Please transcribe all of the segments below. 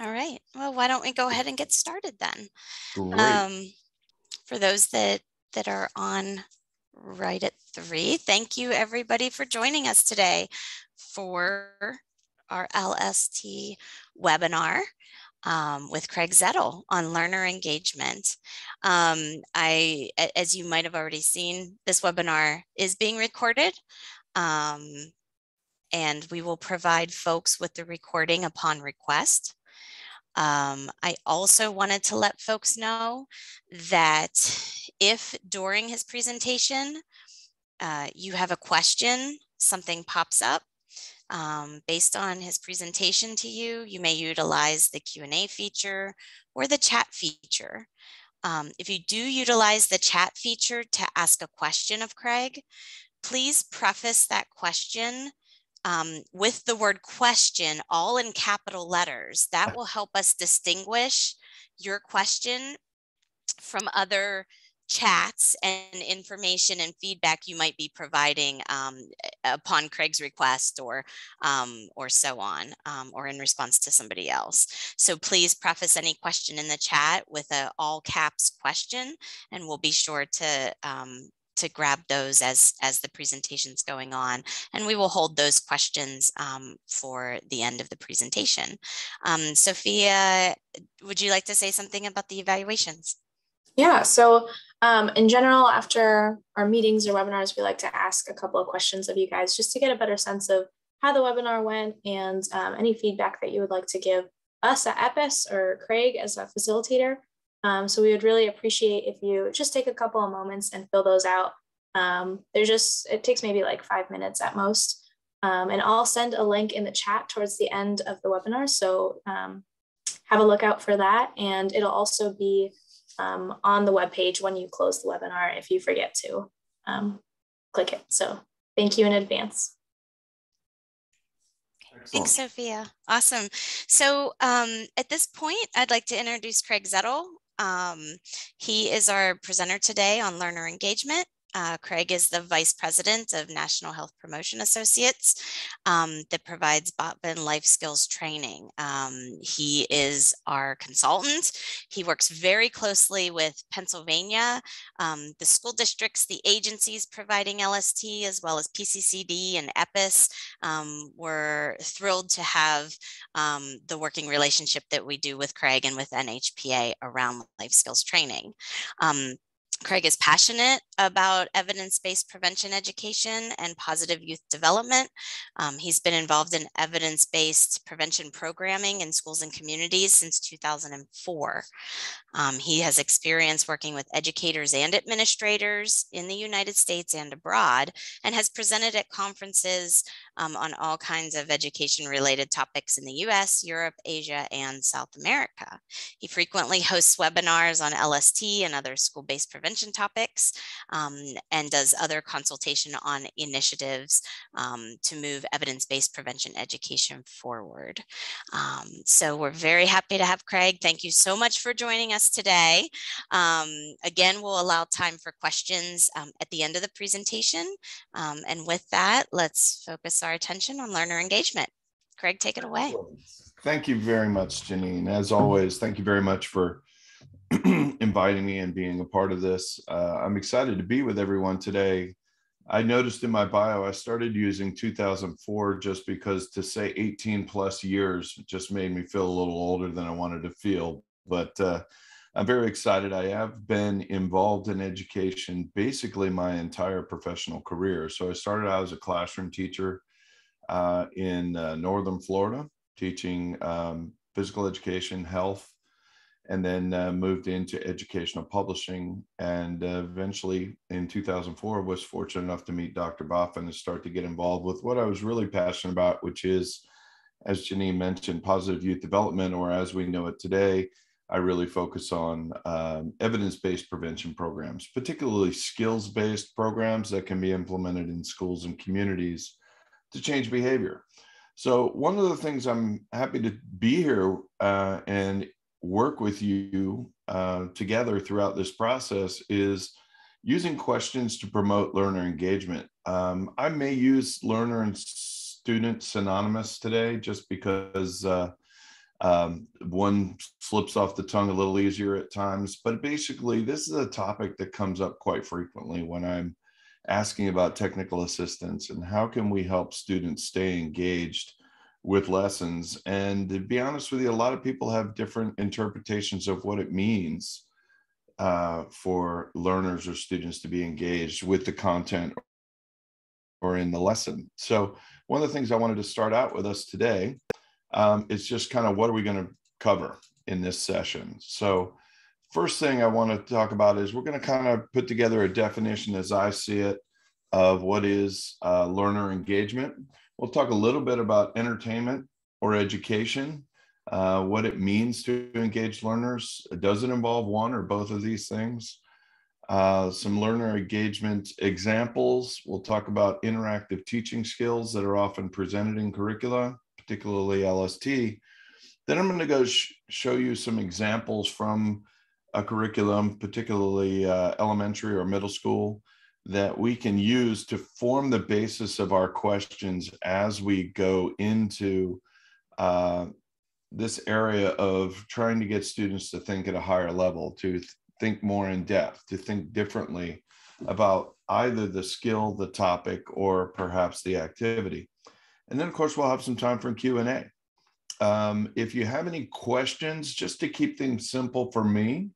All right. Well, why don't we go ahead and get started then? Great. For those that are on right at 3, thank you everybody for joining us today for our LST webinar with Craig Zettle on learner engagement. As you might have already seen, this webinar is being recorded. And we will provide folks with the recording upon request. I also wanted to let folks know that if during his presentation you have a question, something pops up based on his presentation to you, you may utilize the Q&A feature or the chat feature. If you do utilize the chat feature to ask a question of Craig, please preface that question with the word question, all in capital letters. That will help us distinguish your question from other chats and information and feedback you might be providing upon Craig's request or so on, or in response to somebody else. So please preface any question in the chat with a all caps question, and we'll be sure to grab those as the presentation's going on. And we will hold those questions for the end of the presentation. Sophia, would you like to say something about the evaluations? Yeah, so in general, after our meetings or webinars, we like to ask a couple of questions of you guys just to get a better sense of how the webinar went and any feedback that you would like to give us at EPIS or Craig as a facilitator. So we would really appreciate if you just take a couple of moments and fill those out. It takes maybe like 5 minutes at most. And I'll send a link in the chat towards the end of the webinar. So have a look out for that. And it'll also be on the webpage when you close the webinar if you forget to click it. So thank you in advance. Excellent. Thanks, Sophia. Awesome. So at this point, I'd like to introduce Craig Zettle. He is our presenter today on learner engagement. Craig is the Vice President of National Health Promotion Associates that provides Botvin LifeSkills training. He is our consultant. He works very closely with Pennsylvania, the school districts, the agencies providing LST, as well as PCCD and EPIS. We're thrilled to have the working relationship that we do with Craig and with NHPA around life skills training. Craig is passionate about evidence-based prevention education and positive youth development. He's been involved in evidence-based prevention programming in schools and communities since 2004. He has experience working with educators and administrators in the United States and abroad, and has presented at conferences on all kinds of education-related topics in the US, Europe, Asia, and South America. He frequently hosts webinars on LST and other school-based prevention topics, and does other consultation on initiatives to move evidence-based prevention education forward. So we're very happy to have Craig. Thank you so much for joining us today. Again, we'll allow time for questions at the end of the presentation. And with that, let's focus our attention on learner engagement. Craig, take it away. Thank you very much, Janine. As always, thank you very much for inviting me and being a part of this. I'm excited to be with everyone today. I noticed in my bio, I started using 2004 just because to say 18 plus years just made me feel a little older than I wanted to feel. But I'm very excited. I have been involved in education basically my entire professional career. So I started out as a classroom teacher in Northern Florida, teaching physical education, health, and then moved into educational publishing. And eventually in 2004, was fortunate enough to meet Dr. Botvin and start to get involved with what I was really passionate about, which is, as Janine mentioned, positive youth development, or as we know it today, I really focus on evidence-based prevention programs, particularly skills-based programs that can be implemented in schools and communities to change behavior. So one of the things I'm happy to be here and work with you together throughout this process is using questions to promote learner engagement. I may use learner and student synonymous today just because One slips off the tongue a little easier at times, but basically this is a topic that comes up quite frequently when I'm asking about technical assistance and how can we help students stay engaged with lessons. And to be honest with you, a lot of people have different interpretations of what it means for learners or students to be engaged with the content or in the lesson. So one of the things I wanted to start out with us today is just kind of what are we going to cover in this session. So first thing I want to talk about is we're going to kind of put together a definition as I see it of what is learner engagement. We'll talk a little bit about entertainment or education, what it means to engage learners. Does it involve one or both of these things? Some learner engagement examples. We'll talk about interactive teaching skills that are often presented in curricula, particularly LST. Then I'm going to go show you some examples from a curriculum, particularly elementary or middle school, that we can use to form the basis of our questions as we go into this area of trying to get students to think at a higher level, to think more in depth, to think differently about either the skill, the topic, or perhaps the activity. And then, of course, we'll have some time for Q&A. If you have any questions, just to keep things simple for me,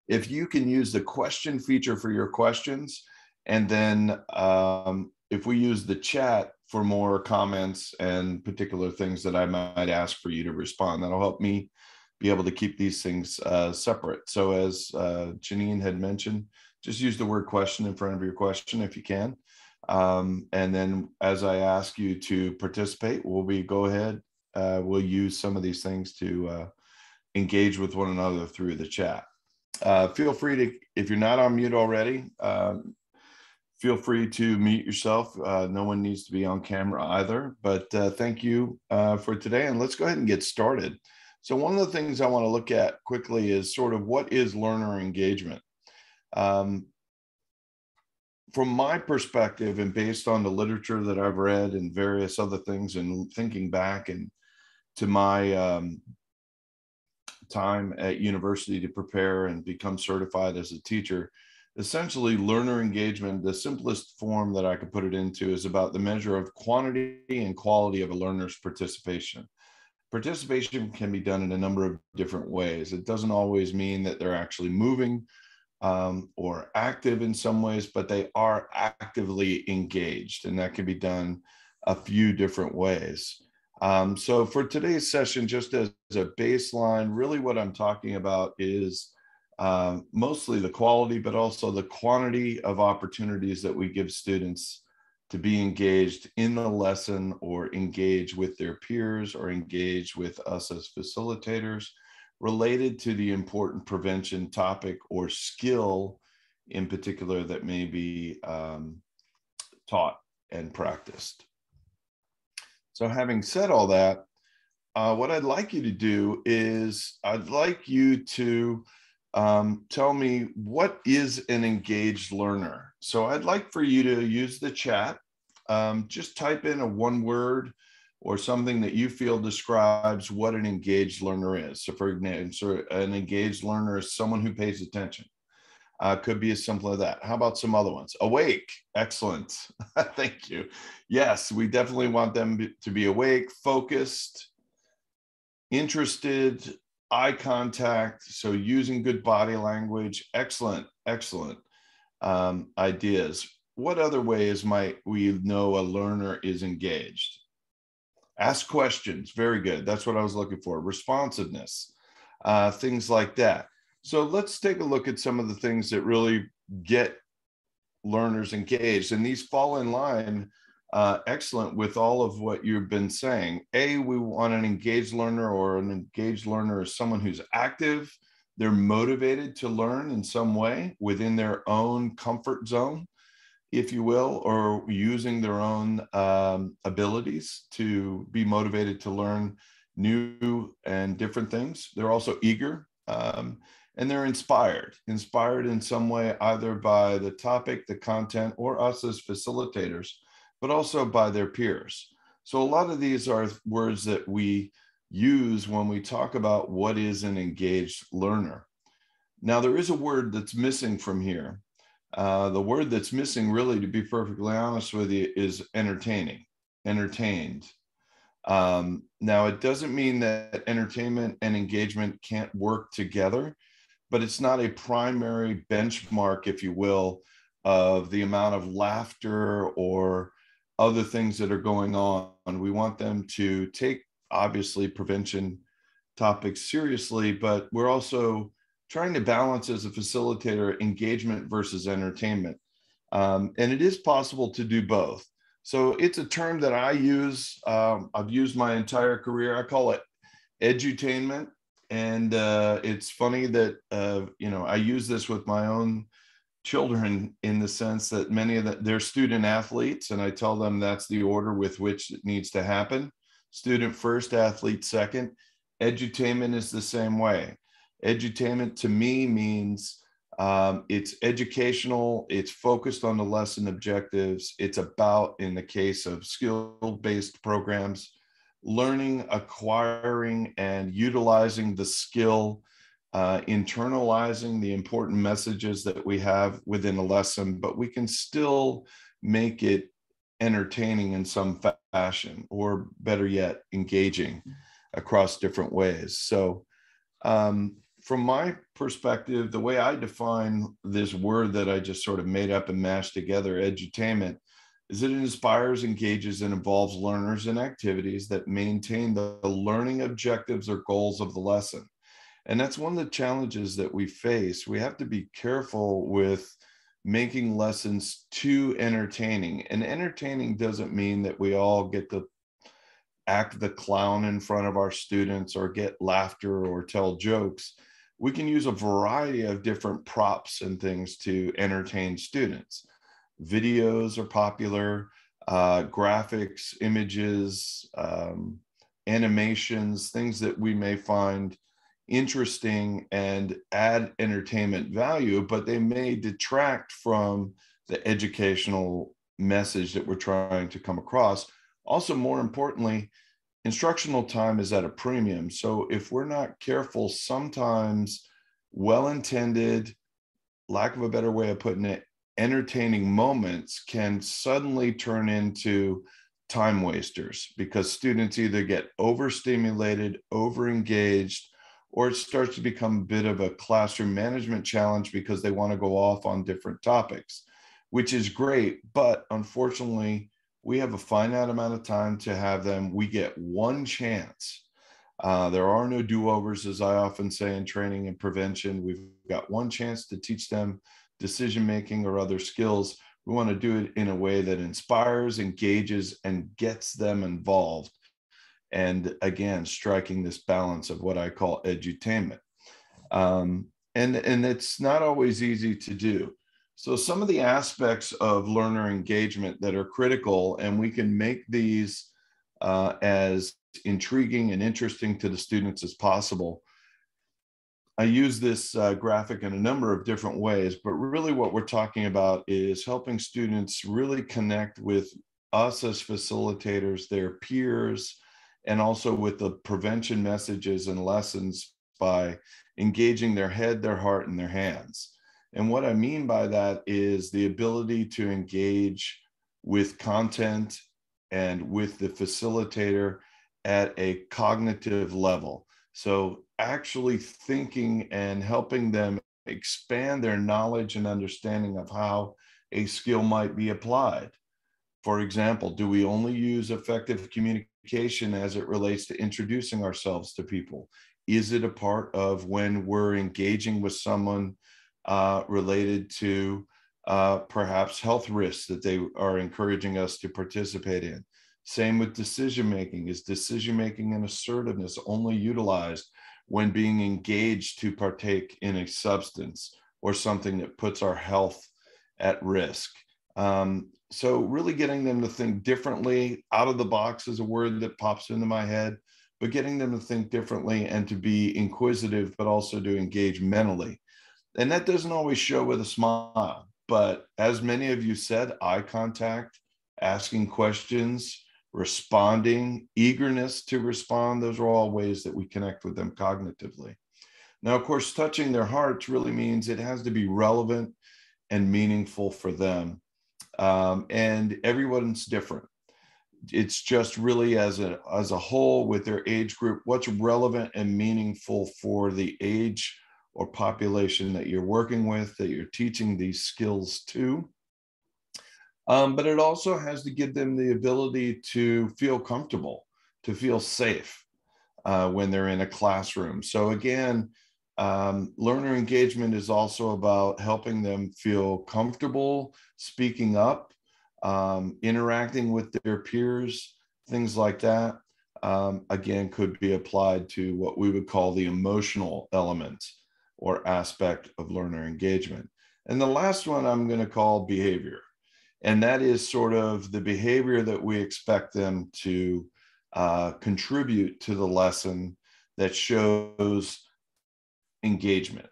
if you can use the question feature for your questions, and then if we use the chat for more comments and particular things that I might ask for you to respond, that'll help me be able to keep these things separate. So as Janine had mentioned, just use the word question in front of your question if you can. And then as I ask you to participate, we'll use some of these things to engage with one another through the chat. Feel free to, if you're not on mute already, feel free to mute yourself. No one needs to be on camera either, but thank you for today. And let's go ahead and get started. So one of the things I want to look at quickly is sort of what is learner engagement? From my perspective and based on the literature that I've read and various other things and thinking back and to my time at university to prepare and become certified as a teacher, essentially learner engagement, the simplest form that I could put it into is about the measure of quantity and quality of a learner's participation. Participation can be done in a number of different ways. It doesn't always mean that they're actually moving or active in some ways, but they are actively engaged, and that can be done a few different ways. So for today's session, just as a baseline, really what I'm talking about is mostly the quality, but also the quantity of opportunities that we give students to be engaged in the lesson or engage with their peers or engage with us as facilitators related to the important prevention topic or skill in particular that may be taught and practiced. So having said all that, what I'd like you to do is I'd like you to tell me what is an engaged learner. So I'd like for you to use the chat. Just type in a one word or something that you feel describes what an engaged learner is. So for example, an engaged learner is someone who pays attention. Could be as simple as that. How about some other ones? Awake. Excellent. Thank you. Yes, we definitely want them to be awake, focused, interested, eye contact. So using good body language. Excellent, excellent ideas. What other ways might we know a learner is engaged? Ask questions. Very good. That's what I was looking for. Responsiveness, things like that. So let's take a look at some of the things that really get learners engaged. And these fall in line excellent with all of what you've been saying. A, we want an engaged learner, or an engaged learner is someone who's active. They're motivated to learn in some way within their own comfort zone, if you will, or using their own abilities to be motivated to learn new and different things. They're also eager and they're inspired in some way, either by the topic, the content, or us as facilitators, but also by their peers. So a lot of these are words that we use when we talk about what is an engaged learner. Now, there is a word that's missing from here. The word that's missing, really, to be perfectly honest with you, is entertaining, entertained. Now, it doesn't mean that entertainment and engagement can't work together, but it's not a primary benchmark, if you will, of the amount of laughter or other things that are going on. We want them to take, obviously, prevention topics seriously, but we're also trying to balance, as a facilitator, engagement versus entertainment. And it is possible to do both. So it's a term that I use. I've used my entire career. I call it edutainment. And it's funny that, I use this with my own children, in the sense that many of they're student athletes, and I tell them that's the order with which it needs to happen. Student first, athlete second. Edutainment is the same way. Edutainment to me means it's educational, it's focused on the lesson objectives. It's about, in the case of skill-based programs, learning, acquiring, and utilizing the skill, internalizing the important messages that we have within a lesson, but we can still make it entertaining in some fashion, or better yet, engaging across different ways. So from my perspective, the way I define this word that I just sort of made up and mashed together, edutainment, is that it inspires, engages, and involves learners in activities that maintain the learning objectives or goals of the lesson. And that's one of the challenges that we face. We have to be careful with making lessons too entertaining. And entertaining doesn't mean that we all get to act the clown in front of our students or get laughter or tell jokes. We can use a variety of different props and things to entertain students. Videos are popular, graphics, images, animations, things that we may find interesting and add entertainment value, but they may detract from the educational message that we're trying to come across. Also, more importantly, instructional time is at a premium. So if we're not careful, sometimes well-intended, lack of a better way of putting it, entertaining moments can suddenly turn into time wasters, because students either get overstimulated, overengaged, or it starts to become a bit of a classroom management challenge because they want to go off on different topics, which is great. But unfortunately, we have a finite amount of time to have them. We get one chance. There are no do-overs, as I often say in training and prevention. We've got one chance to teach them decision-making or other skills. We want to do it in a way that inspires, engages, and gets them involved. And again, striking this balance of what I call edutainment. And it's not always easy to do. So some of the aspects of learner engagement that are critical, and we can make these as intriguing and interesting to the students as possible. I use this graphic in a number of different ways, but really what we're talking about is helping students really connect with us as facilitators, their peers, and also with the prevention messages and lessons by engaging their head, their heart, and their hands. And what I mean by that is the ability to engage with content and with the facilitator at a cognitive level. So actually thinking and helping them expand their knowledge and understanding of how a skill might be applied. For example, do we only use effective communication as it relates to introducing ourselves to people? Is it a part of when we're engaging with someone related to perhaps health risks that they are encouraging us to participate in? Same with decision-making. Is decision-making and assertiveness only utilized when being engaged to partake in a substance or something that puts our health at risk? So really getting them to think differently. Out of the box is a word that pops into my head, but getting them to think differently and to be inquisitive, but also to engage mentally. And that doesn't always show with a smile, but as many of you said, eye contact, asking questions, responding, eagerness to respond. Those are all ways that we connect with them cognitively. Now, of course, touching their hearts really means it has to be relevant and meaningful for them. And everyone's different. It's just really as a whole with their age group, what's relevant and meaningful for the age or population that you're working with, that you're teaching these skills to. But it also has to give them the ability to feel comfortable, to feel safe when they're in a classroom. So again, learner engagement is also about helping them feel comfortable speaking up, interacting with their peers, things like that. Again, could be applied to what we would call the emotional element or aspect of learner engagement. And the last one I'm going to call behavior. And that is sort of the behavior that we expect them to contribute to the lesson that shows engagement.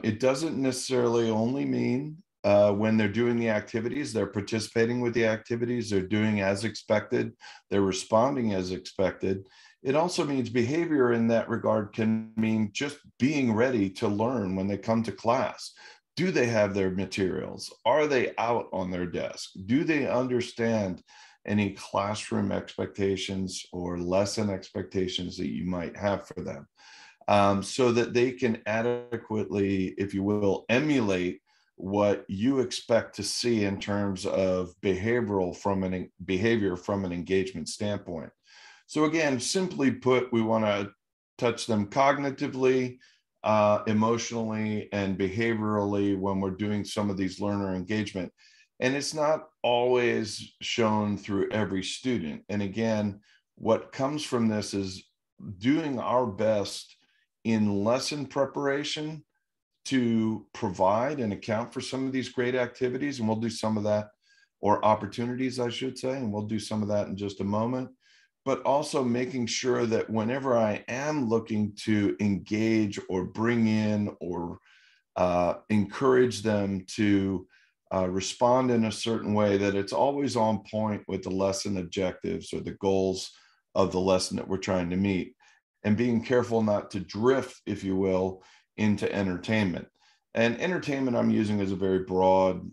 It doesn't necessarily only mean when they're doing the activities, they're participating with the activities, they're doing as expected, they're responding as expected. It also means behavior in that regard can mean just being ready to learn when they come to class. Do they have their materials? Are they out on their desk? Do they understand any classroom expectations or lesson expectations that you might have for them? So that they can adequately, if you will, emulate what you expect to see in terms of behavior from an engagement standpoint. So again, simply put, we want to touch them cognitively, emotionally, and behaviorally when we're doing some of these learner engagement. And it's not always shown through every student. And again, what comes from this is doing our best in lesson preparation to provide and account for some of these great activities. And we'll do some of that, or opportunities, I should say, and we'll do some of that in just a moment. But also making sure that whenever I am looking to engage or bring in or encourage them to respond in a certain way, that it's always on point with the lesson objectives or the goals of the lesson that we're trying to meet, and being careful not to drift, if you will, into entertainment. And entertainment I'm using as a very broad,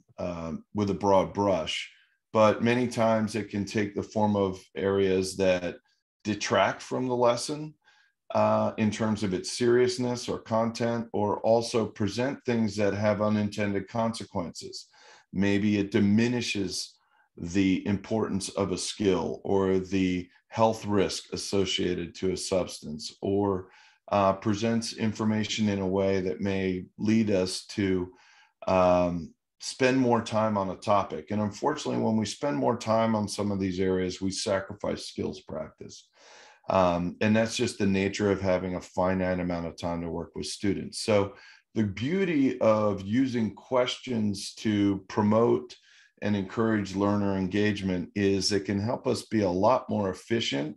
with a broad brush, but many times it can take the form of areas that detract from the lesson in terms of its seriousness or content, or also present things that have unintended consequences. Maybe it diminishes the importance of a skill or the health risk associated to a substance, or presents information in a way that may lead us to spend more time on a topic. And unfortunately, when we spend more time on some of these areas, we sacrifice skills practice. And that's just the nature of having a finite amount of time to work with students. So the beauty of using questions to promote and encourage learner engagement is it can help us be a lot more efficient,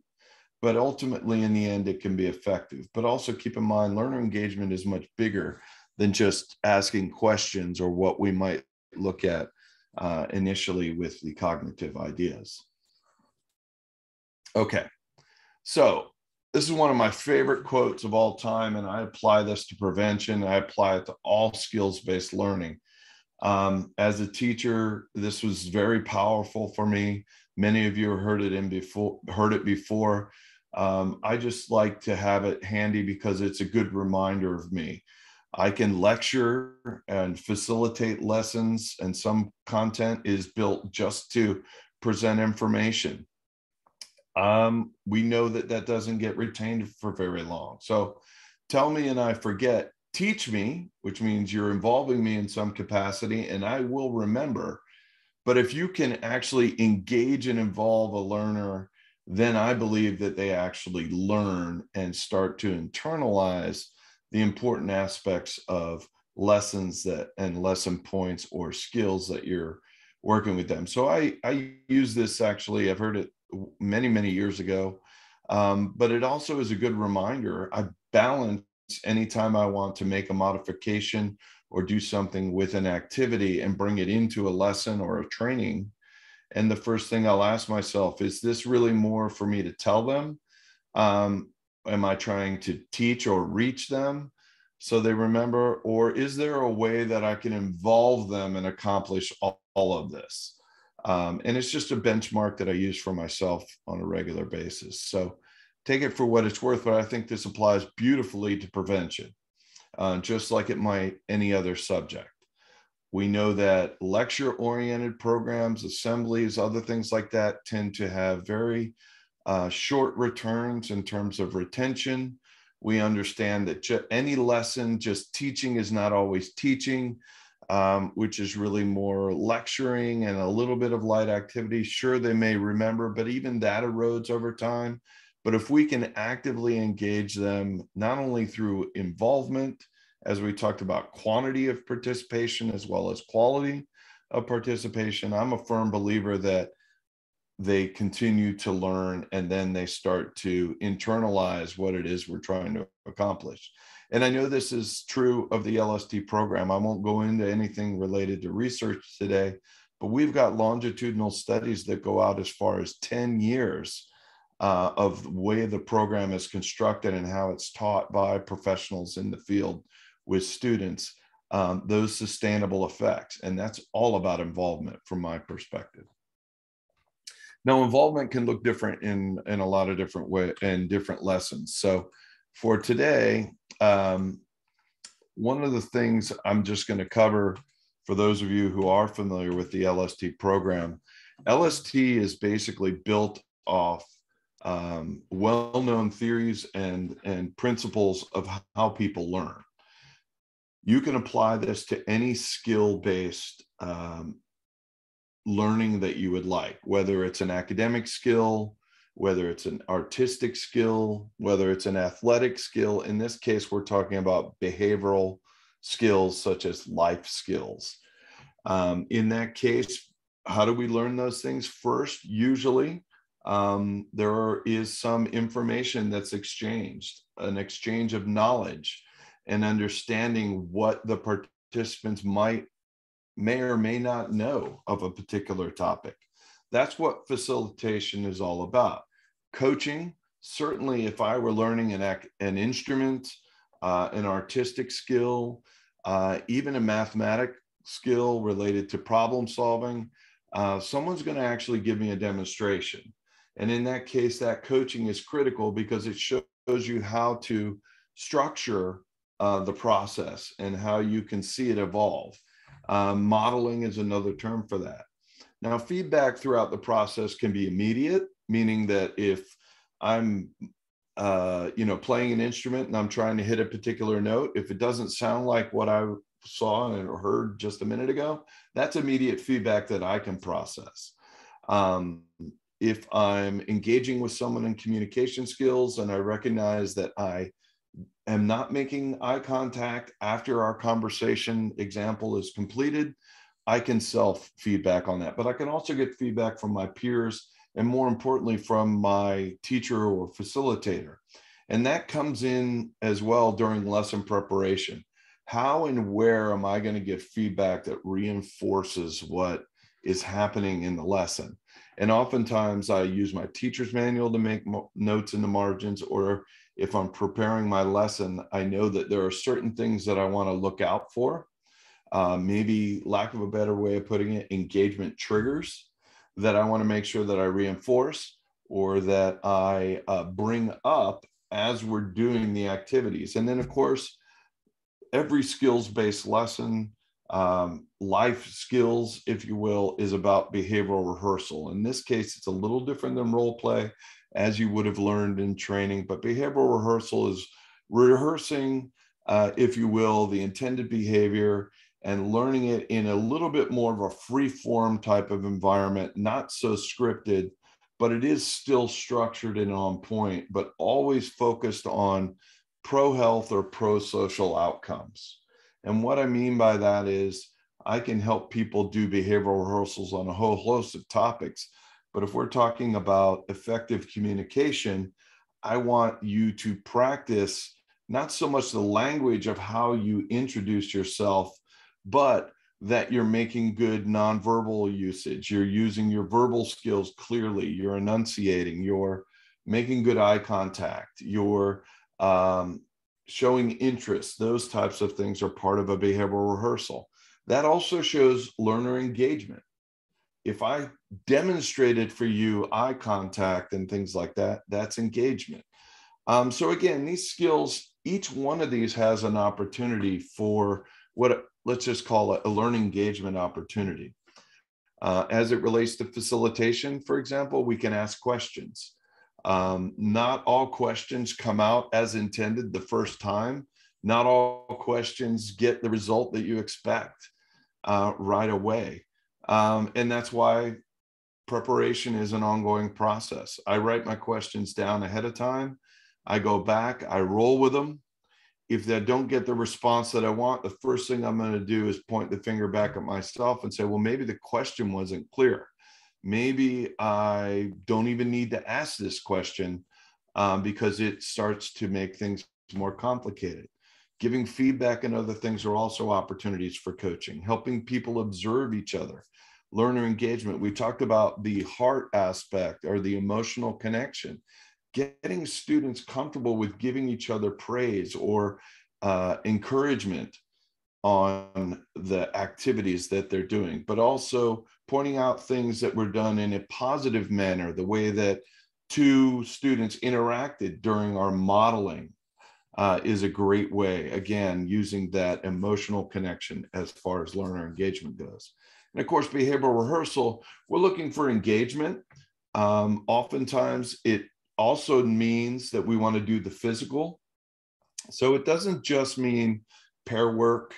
but ultimately in the end, it can be effective. But also keep in mind, learner engagement is much bigger than just asking questions or what we might look at initially with the cognitive ideas. Okay, so this is one of my favorite quotes of all time, and I apply this to prevention. I apply it to all skills-based learning. As a teacher, this was very powerful for me. Many of you have heard it before. I just like to have it handy because it's a good reminder of me. I can lecture and facilitate lessons, and some content is built just to present information. We know that that doesn't get retained for very long. So tell me and I forget. Teach me, which means you're involving me in some capacity, and I will remember. But if you can actually engage and involve a learner, then I believe that they actually learn and start to internalize the important aspects of lessons and lesson points or skills that you're working with them. So I use this, actually, I've heard it many, many years ago, but it also is a good reminder. I balance anytime I want to make a modification or do something with an activity and bring it into a lesson or a training. And the first thing I'll ask myself, is this really more for me to tell them? Am I trying to teach or reach them so they remember? Or is there a way that I can involve them and accomplish all of this? And it's just a benchmark that I use for myself on a regular basis. So take it for what it's worth, but I think this applies beautifully to prevention, just like it might any other subject. We know that lecture-oriented programs, assemblies, other things like that tend to have very short returns in terms of retention. We understand that any lesson, just teaching is not always teaching, which is really more lecturing and a little bit of light activity. Sure, they may remember, but even that erodes over time. But if we can actively engage them, not only through involvement, as we talked about quantity of participation as well as quality of participation, I'm a firm believer that they continue to learn and then they start to internalize what it is we're trying to accomplish. And I know this is true of the LST program. I won't go into anything related to research today, but we've got longitudinal studies that go out as far as 10 years of the way the program is constructed and how it's taught by professionals in the field with students, those sustainable effects. And that's all about involvement from my perspective. Now, involvement can look different in a lot of different ways and different lessons. So for today, one of the things I'm just going to cover for those of you who are familiar with the LST program, LST is basically built off well-known theories and principles of how people learn. You can apply this to any skill-based learning that you would like, whether it's an academic skill, whether it's an artistic skill, whether it's an athletic skill. In this case, we're talking about behavioral skills such as life skills. In that case, how do we learn those things? First, usually, there is some information that's exchanged, an exchange of knowledge and understanding what the participants may or may not know of a particular topic. That's what facilitation is all about. Coaching, certainly if I were learning an instrument, an artistic skill, even a mathematic skill related to problem solving, someone's going to actually give me a demonstration. And in that case, that coaching is critical because it shows you how to structure the process and how you can see it evolve. Modeling is another term for that. Now, feedback throughout the process can be immediate, meaning that if I'm playing an instrument and I'm trying to hit a particular note, if it doesn't sound like what I saw and heard just a minute ago, that's immediate feedback that I can process. If I'm engaging with someone in communication skills and I recognize that I am not making eye contact after our conversation example is completed, I can self-feedback on that. But I can also get feedback from my peers and, more importantly, from my teacher or facilitator. And that comes in as well during lesson preparation. How and where am I going to get feedback that reinforces what is happening in the lesson? And oftentimes I use my teacher's manual to make notes in the margins, or if I'm preparing my lesson, I know that there are certain things that I want to look out for. Maybe, lack of a better way of putting it, engagement triggers that I want to make sure that I reinforce or that I bring up as we're doing the activities. And then, of course, every skills-based lesson, life skills, if you will, is about behavioral rehearsal. In this case, it's a little different than role play, as you would have learned in training, but behavioral rehearsal is rehearsing, if you will, the intended behavior and learning it in a little bit more of a free form type of environment, not so scripted, but it is still structured and on point, but always focused on pro-health or pro-social outcomes. And what I mean by that is I can help people do behavioral rehearsals on a whole host of topics. But if we're talking about effective communication, I want you to practice not so much the language of how you introduce yourself, but that you're making good nonverbal usage. You're using your verbal skills clearly. You're enunciating. You're making good eye contact. You're showing interest. Those types of things are part of a behavioral rehearsal. That also shows learner engagement. If I demonstrated for you eye contact and things like that, that's engagement. So again, these skills, each one of these has an opportunity for what, let's just call it a learning engagement opportunity. As it relates to facilitation, for example, we can ask questions. Not all questions come out as intended the first time. Not all questions get the result that you expect right away. And that's why preparation is an ongoing process. I write my questions down ahead of time. I go back, I roll with them. If they don't get the response that I want, the first thing I'm going to do is point the finger back at myself and say, well, maybe the question wasn't clear. Maybe I don't even need to ask this question because it starts to make things more complicated. Giving feedback and other things are also opportunities for coaching, helping people observe each other. Learner engagement, we talked about the heart aspect or the emotional connection. Getting students comfortable with giving each other praise or encouragement on the activities that they're doing, but also pointing out things that were done in a positive manner, the way that two students interacted during our modeling is a great way, again, using that emotional connection as far as learner engagement goes. And of course, behavioral rehearsal, we're looking for engagement. Oftentimes, it also means that we want to do the physical. So it doesn't just mean pair work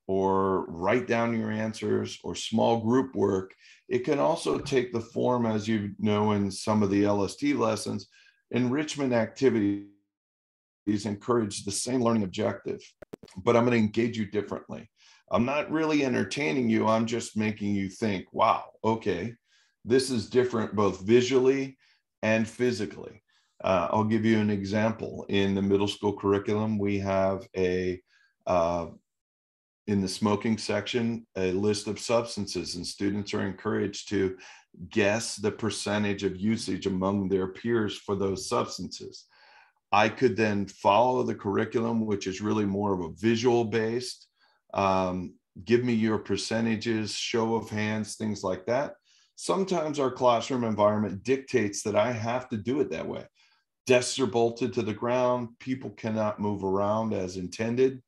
or write down your answers or small group work. It can also take the form, as you know, in some of the LST lessons, enrichment activities encourage the same learning objective, but I'm going to engage you differently. I'm not really entertaining you. I'm just making you think, wow, okay, this is different both visually and physically. I'll give you an example. In the middle school curriculum, we have in the smoking section, a list of substances, and students are encouraged to guess the percentage of usage among their peers for those substances. I could then follow the curriculum, which is really more of a visual based. Give me your percentages, show of hands, things like that. Sometimes our classroom environment dictates that I have to do it that way. Desks are bolted to the ground. People cannot move around as intended.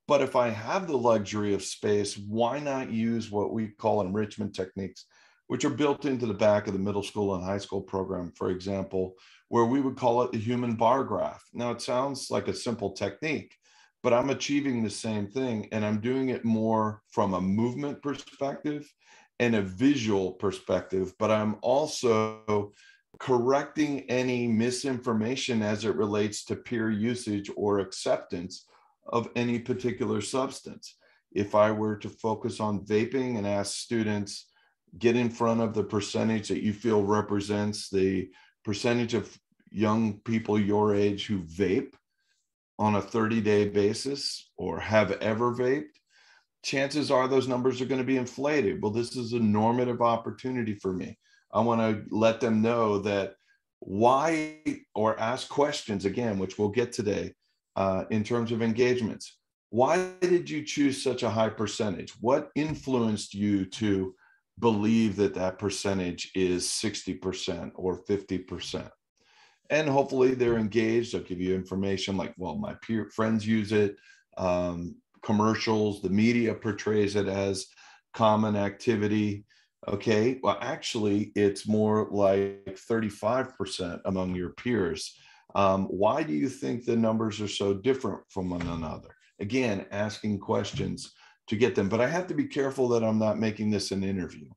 But if I have the luxury of space, why not use what we call enrichment techniques, which are built into the back of the middle school and high school program, for example, where we would call it the human bar graph. Now, it sounds like a simple technique, but I'm achieving the same thing, and I'm doing it more from a movement perspective and a visual perspective, but I'm also correcting any misinformation as it relates to peer usage or acceptance of any particular substance. If I were to focus on vaping and ask students, get in front of the percentage that you feel represents the percentage of young people your age who vape on a 30-day basis or have ever vaped, chances are those numbers are going to be inflated. Well, this is a normative opportunity for me. I want to let them know that why, or ask questions again, which we'll get today in terms of engagements. Why did you choose such a high percentage? What influenced you to believe that that percentage is 60% or 50%? And hopefully they're engaged. I'll give you information like, well, my peer friends use it. Commercials, the media portrays it as common activity. Okay, well, actually, it's more like 35% among your peers. Why do you think the numbers are so different from one another? Again, asking questions to get them. But I have to be careful that I'm not making this an interview.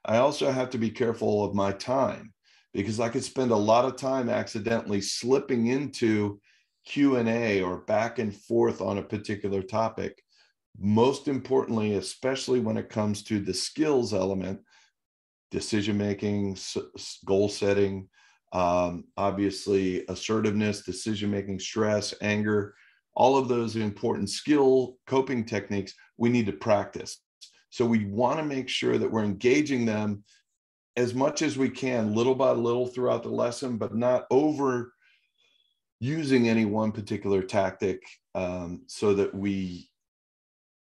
I also have to be careful of my time, because I could spend a lot of time accidentally slipping into Q&A or back and forth on a particular topic. Most importantly, especially when it comes to the skills element, decision-making, goal setting, obviously assertiveness, decision-making, stress, anger, all of those important skill coping techniques we need to practice. So we want to make sure that we're engaging them as much as we can, little by little throughout the lesson, but not over using any one particular tactic, so that we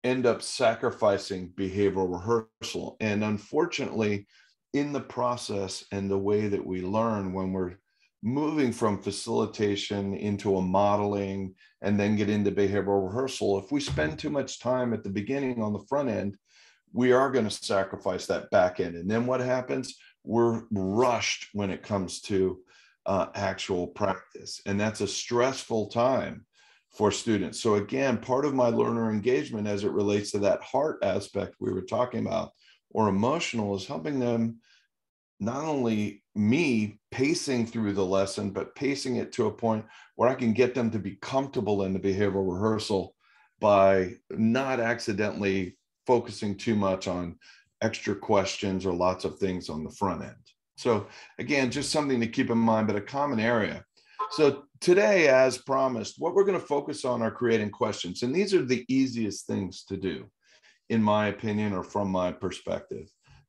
end up sacrificing behavioral rehearsal. And unfortunately, in the process and the way that we learn, when we're moving from facilitation into a modeling and then get into behavioral rehearsal, if we spend too much time at the beginning on the front end, we are going to sacrifice that back end. And then what happens? We're rushed when it comes to actual practice. And that's a stressful time for students. So again, part of my learner engagement as it relates to that heart aspect we were talking about, or emotional, is helping them, not only me pacing through the lesson, but pacing it to a point where I can get them to be comfortable in the behavioral rehearsal by not accidentally focusing too much on extra questions or lots of things on the front end. So again, just something to keep in mind, but a common area. So today, as promised, what we're going to focus on are creating questions. And these are the easiest things to do, in my opinion, or from my perspective,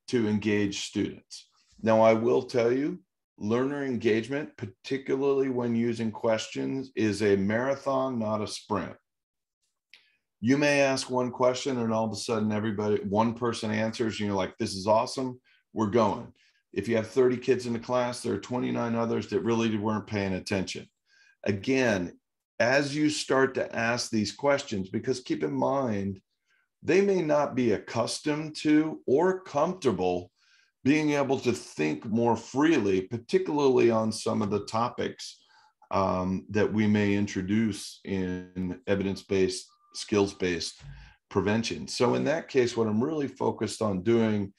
to engage students. Now, I will tell you, learner engagement, particularly when using questions, is a marathon, not a sprint. You may ask one question and all of a sudden one person answers, and you're like, this is awesome, we're going. If you have 30 kids in the class, there are 29 others that really weren't paying attention. Again, as you start to ask these questions, because keep in mind, they may not be accustomed to or comfortable being able to think more freely, particularly on some of the topics that we may introduce in evidence-based, skills-based prevention. So in that case, what I'm really focused on doing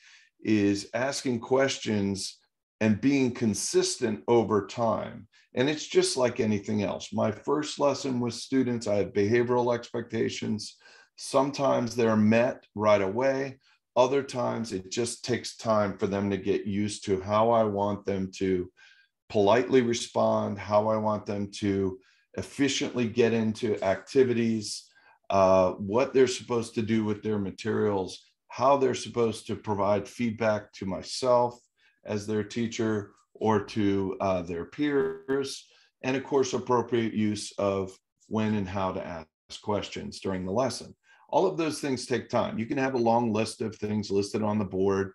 is asking questions and being consistent over time. And it's just like anything else. My first lesson with students, I have behavioral expectations. Sometimes they're met right away. Other times it just takes time for them to get used to how I want them to politely respond, how I want them to efficiently get into activities, what they're supposed to do with their materials, how they're supposed to provide feedback to myself as their teacher or to their peers, and of course, appropriate use of when and how to ask questions during the lesson. All of those things take time. You can have a long list of things listed on the board,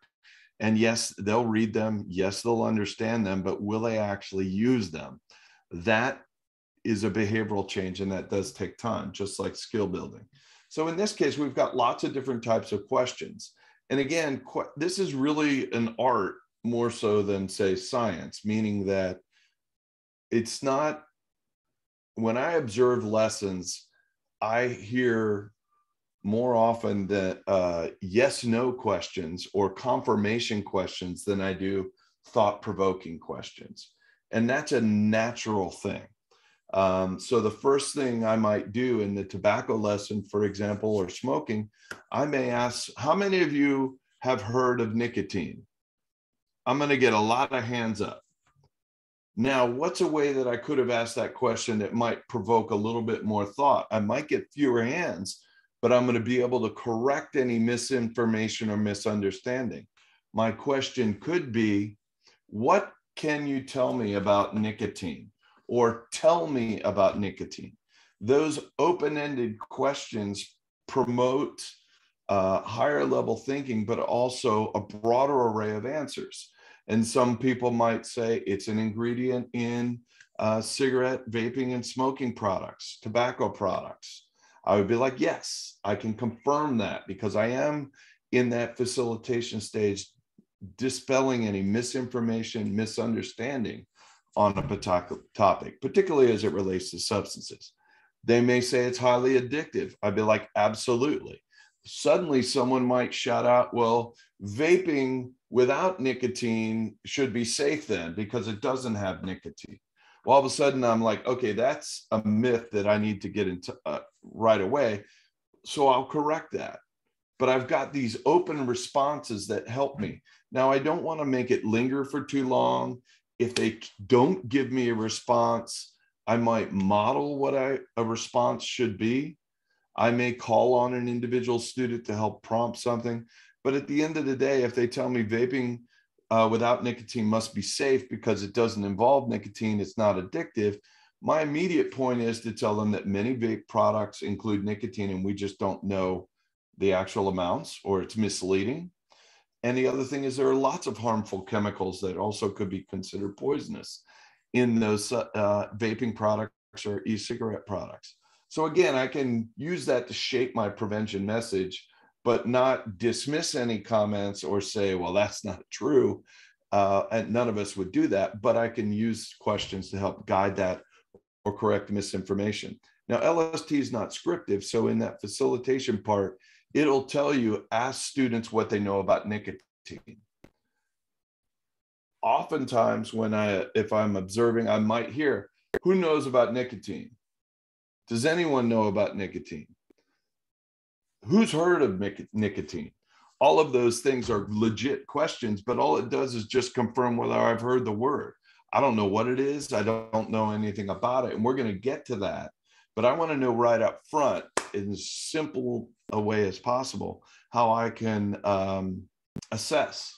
and yes, they'll read them. Yes, they'll understand them, but will they actually use them? That is a behavioral change, and that does take time, just like skill building. So in this case, we've got lots of different types of questions. And again, this is really an art more so than, say, science, meaning that it's not, when I observe lessons, I hear more often that yes/no questions or confirmation questions than I do thought-provoking questions. And that's a natural thing. So the first thing I might do in the tobacco lesson, for example, or smoking, I may ask, how many of you have heard of nicotine? I'm going to get a lot of hands up. Now, what's a way that I could have asked that question that might provoke a little bit more thought? I might get fewer hands, but I'm going to be able to correct any misinformation or misunderstanding. My question could be, what can you tell me about nicotine? Or tell me about nicotine. Those open-ended questions promote higher level thinking, but also a broader array of answers. And some people might say it's an ingredient in cigarette, vaping, and smoking products, tobacco products. I would be like, yes, I can confirm that, because I am in that facilitation stage, dispelling any misinformation, misunderstanding on a particular topic, particularly as it relates to substances. They may say it's highly addictive. I'd be like, absolutely. Suddenly someone might shout out, well, vaping without nicotine should be safe then because it doesn't have nicotine. Well, all of a sudden I'm like, okay, that's a myth that I need to get into right away. So I'll correct that. But I've got these open responses that help me. Now, I don't want to make it linger for too long. If they don't give me a response, I might model what a response should be. I may call on an individual student to help prompt something, But at the end of the day, if they tell me vaping without nicotine must be safe because it doesn't involve nicotine, it's not addictive, my immediate point is to tell them that many vape products include nicotine and we just don't know the actual amounts, or it's misleading. And the other thing is there are lots of harmful chemicals that also could be considered poisonous in those vaping products or e-cigarette products. So again, I can use that to shape my prevention message, but not dismiss any comments or say, well, that's not true. And none of us would do that, but I can use questions to help guide that or correct misinformation. Now, LST is not scriptive. So in that facilitation part, it'll tell you, ask students what they know about nicotine. Oftentimes if I'm observing, I might hear, who knows about nicotine? Does anyone know about nicotine? Who's heard of nicotine? All of those things are legit questions, but all it does is just confirm whether I've heard the word. I don't know what it is. I don't know anything about it. And we're going to get to that. But I want to know right up front, in as simple a way as possible, how I can assess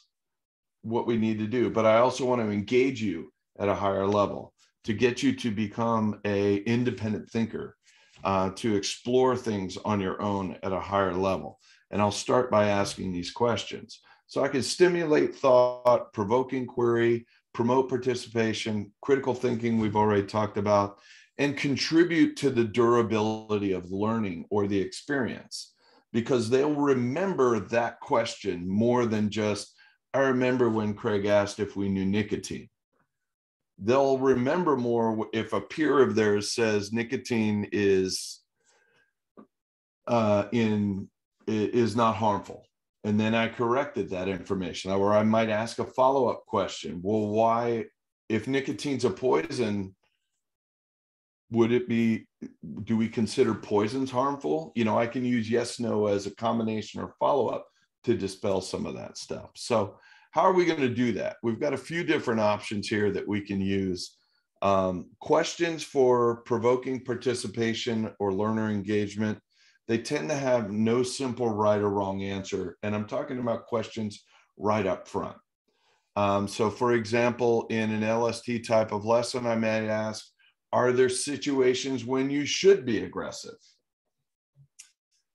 what we need to do. But I also want to engage you at a higher level to get you to become an independent thinker, to explore things on your own at a higher level. And I'll start by asking these questions. So I can stimulate thought, provoke inquiry, promote participation, critical thinking we've already talked about, and contribute to the durability of learning or the experience, because they'll remember that question more than just, I remember when Craig asked if we knew nicotine. They'll remember more if a peer of theirs says nicotine is not harmful. And then I corrected that information. Or I might ask a follow-up question. Well, why, if nicotine's a poison, do we consider poisons harmful? I can use yes, no as a combination or follow-up to dispel some of that stuff. So how are we going to do that? We've got a few different options here that we can use. Questions for provoking participation or learner engagement, they tend to have no simple right or wrong answer. And I'm talking about questions right up front. So for example, in an LST type of lesson, I might ask, are there situations when you should be aggressive?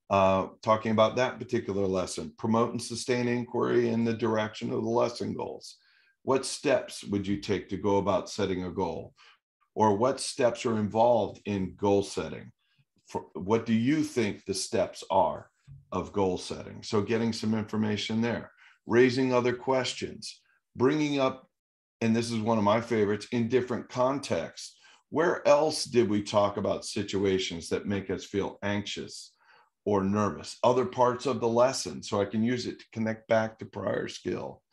Talking about that particular lesson, promote and sustain inquiry in the direction of the lesson goals. What steps would you take to go about setting a goal? Or what steps are involved in goal setting? What do you think the steps are of goal setting? So getting some information there, raising other questions, bringing up, and this is one of my favorites, in different contexts. Where else did we talk about situations that make us feel anxious or nervous? Other parts of the lesson, so I can use it to connect back to prior skill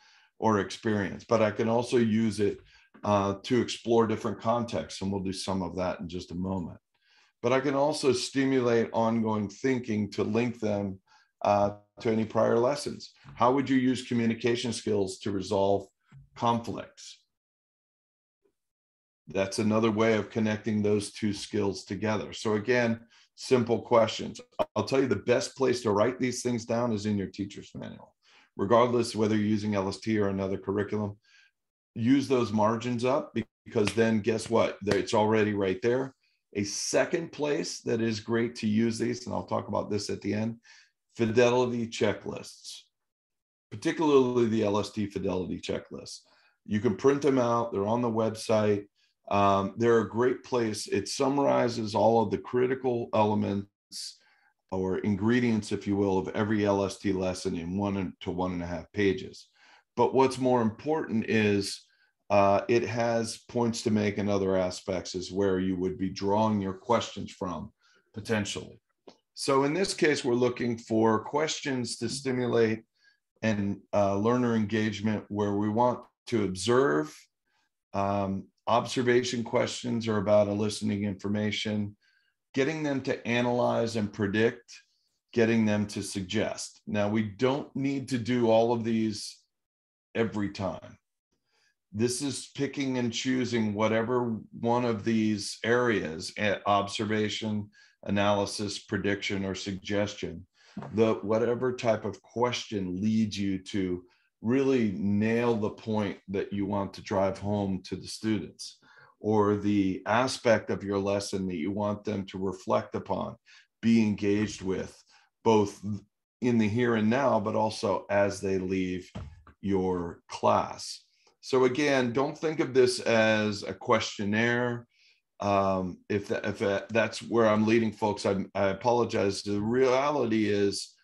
or experience, but I can also use it to explore different contexts, and we'll do some of that in just a moment. But I can also stimulate ongoing thinking to link them to any prior lessons. How would you use communication skills to resolve conflicts? That's another way of connecting those two skills together. So again, simple questions. I'll tell you, the best place to write these things down is in your teacher's manual. Regardless whether you're using LST or another curriculum, use those margins up, because then guess what? It's already right there. A second place that is great to use these, and I'll talk about this at the end, fidelity checklists, particularly the LST fidelity checklists. You can print them out. They're on the website. They're a great place. It summarizes all of the critical elements or ingredients, if you will, of every LST lesson in 1 to 1.5 pages. But what's more important is it has points to make in other aspects is where you would be drawing your questions from potentially. So in this case, we're looking for questions to stimulate and learner engagement where we want to observe. Observation questions are about eliciting information, getting them to analyze and predict, getting them to suggest. Now, we don't need to do all of these every time. This is picking and choosing whatever one of these areas, observation, analysis, prediction, or suggestion, whatever type of question leads you to really nail the point that you want to drive home to the students, or the aspect of your lesson that you want them to reflect upon, be engaged with, both in the here and now, but also as they leave your class. So again, don't think of this as a questionnaire. If that's where I'm leading folks, I apologize. The reality is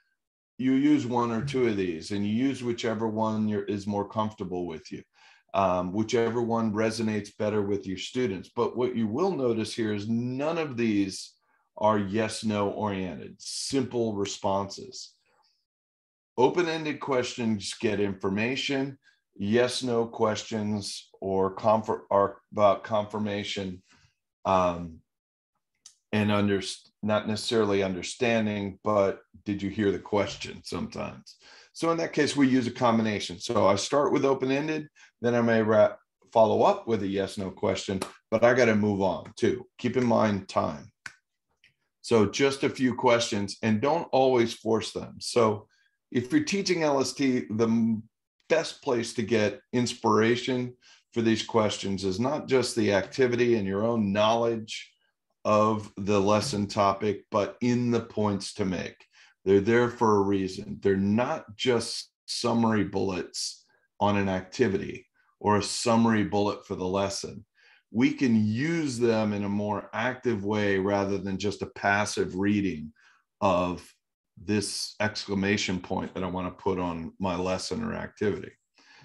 you use one or two of these, and you use whichever one is more comfortable with you, whichever one resonates better with your students. But what you will notice here is none of these are yes, no oriented, simple responses. Open-ended questions get information. Yes, no questions are about confirmation, and not necessarily understanding, but did you hear the question sometimes? So in that case, we use a combination. So I start with open-ended, then I may follow up with a yes, no question, but I got to move on too. Keep in mind time. So just a few questions, and don't always force them. So if you're teaching LST, the best place to get inspiration for these questions is not just the activity and your own knowledge of the lesson topic, but in the points to make. They're there for a reason. They're not just summary bullets on an activity or a summary bullet for the lesson. We can use them in a more active way rather than just a passive reading of this exclamation point that I want to put on my lesson or activity.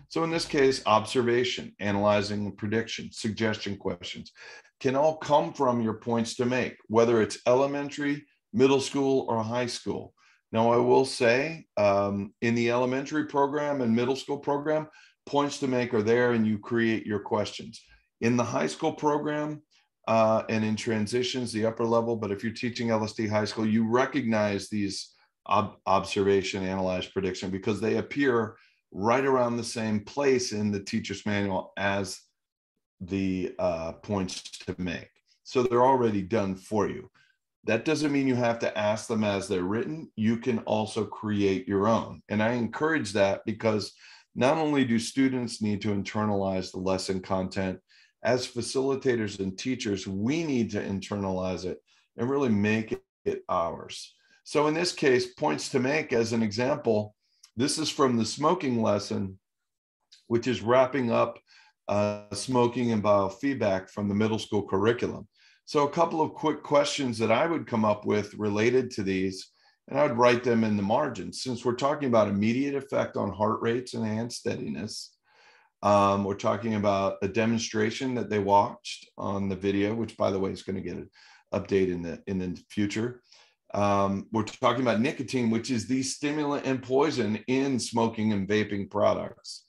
So in this case, observation, analyzing, prediction, suggestion questions can all come from your points to make, whether it's elementary, middle school, or high school. Now, I will say in the elementary program and middle school program, points to make are there and you create your questions. In the high school program and in transitions, the upper level, but if you're teaching LST high school, you recognize these observation, analyze, prediction, because they appear right around the same place in the teacher's manual as the points to make. So they're already done for you. That doesn't mean you have to ask them as they're written. You can also create your own. And I encourage that because not only do students need to internalize the lesson content, as facilitators and teachers, we need to internalize it and really make it ours. So in this case, points to make as an example, this is from the smoking lesson, which is wrapping up smoking and biofeedback from the middle school curriculum. So a couple of quick questions that I would come up with related to these, and I would write them in the margins. Since we're talking about immediate effect on heart rates and hand steadiness, we're talking about a demonstration that they watched on the video, which by the way is going to get an update in the future. We're talking about nicotine, which is the stimulant and poison in smoking and vaping products,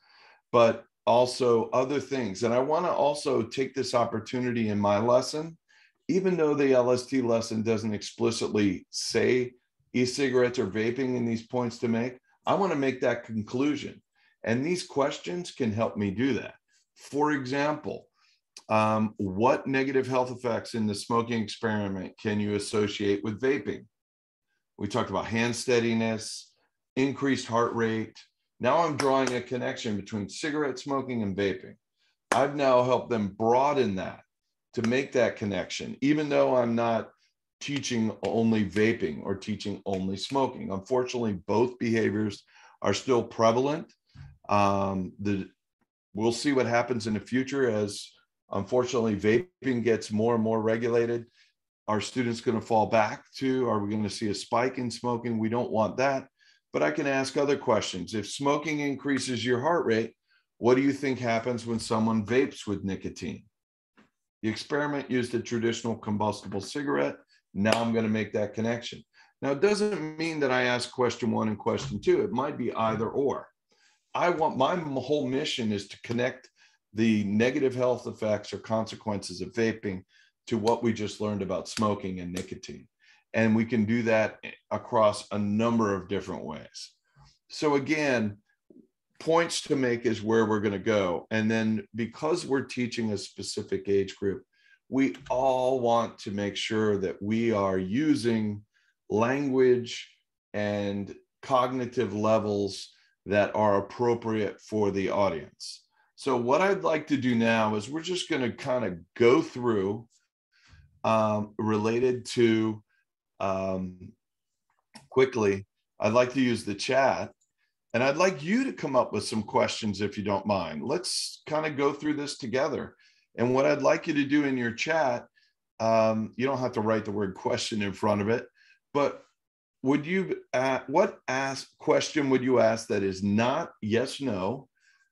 but also other things. And I want to also take this opportunity in my lesson, even though the LST lesson doesn't explicitly say e-cigarettes or vaping in these points to make, I want to make that conclusion. And these questions can help me do that. For example, what negative health effects in the smoking experiment can you associate with vaping? We talked about hand steadiness, increased heart rate. Now I'm drawing a connection between cigarette smoking and vaping. I've now helped them broaden that to make that connection, even though I'm not teaching only vaping or teaching only smoking. Unfortunately, both behaviors are still prevalent. We'll see what happens in the future as, unfortunately, vaping gets more and more regulated. Are students going to fall back to, are we going to see a spike in smoking? We don't want that. But I can ask other questions. If smoking increases your heart rate, what do you think happens when someone vapes with nicotine? The experiment used a traditional combustible cigarette. Now I'm going to make that connection. Now, it doesn't mean that I ask question 1 and question 2. It might be either or. I want, my whole mission is to connect the negative health effects or consequences of vaping to what we just learned about smoking and nicotine. And we can do that across a number of different ways. So again, points to make is where we're going to go. And then because we're teaching a specific age group, we all want to make sure that we are using language and cognitive levels that are appropriate for the audience. So what I'd like to do now is we're just going to kind of go through related to quickly. I'd like to use the chat, and I'd like you to come up with some questions if you don't mind. Let's kind of go through this together. And what I'd like you to do in your chat, you don't have to write the word question in front of it, but would you, question would you ask that is not yes, no,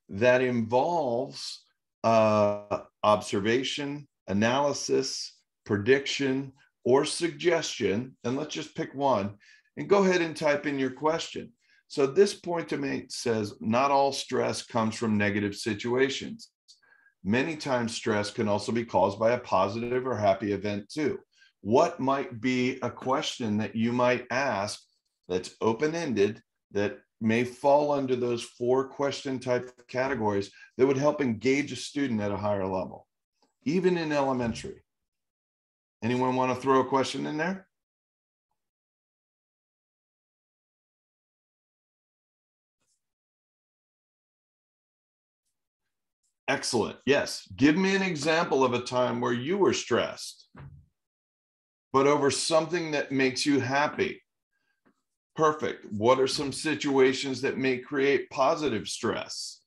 that involves observation, analysis, prediction, or suggestion? And let's just pick one and go ahead and type in your question. So this point to me says, not all stress comes from negative situations. Many times stress can also be caused by a positive or happy event too. What might be a question that you might ask that's open-ended, that may fall under those 4 question type categories that would help engage a student at a higher level, even in elementary? Anyone want to throw a question in there? Excellent. Yes. Give me an example of a time where you were stressed, but over something that makes you happy. Perfect. What are some situations that may create positive stress?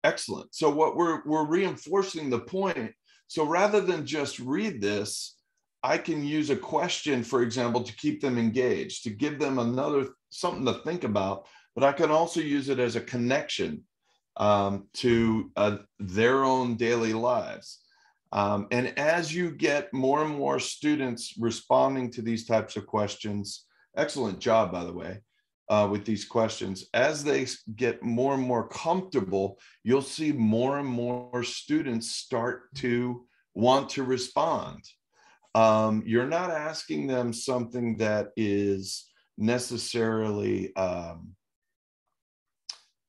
Excellent. So what we're reinforcing the point. So rather than just read this, I can use a question, for example, to keep them engaged, to give them something to think about, but I can also use it as a connection to their own daily lives. And as you get more and more students responding to these types of questions, excellent job, by the way, with these questions, as they get more and more comfortable, you'll see more and more students start to want to respond. You're not asking them something that is necessarily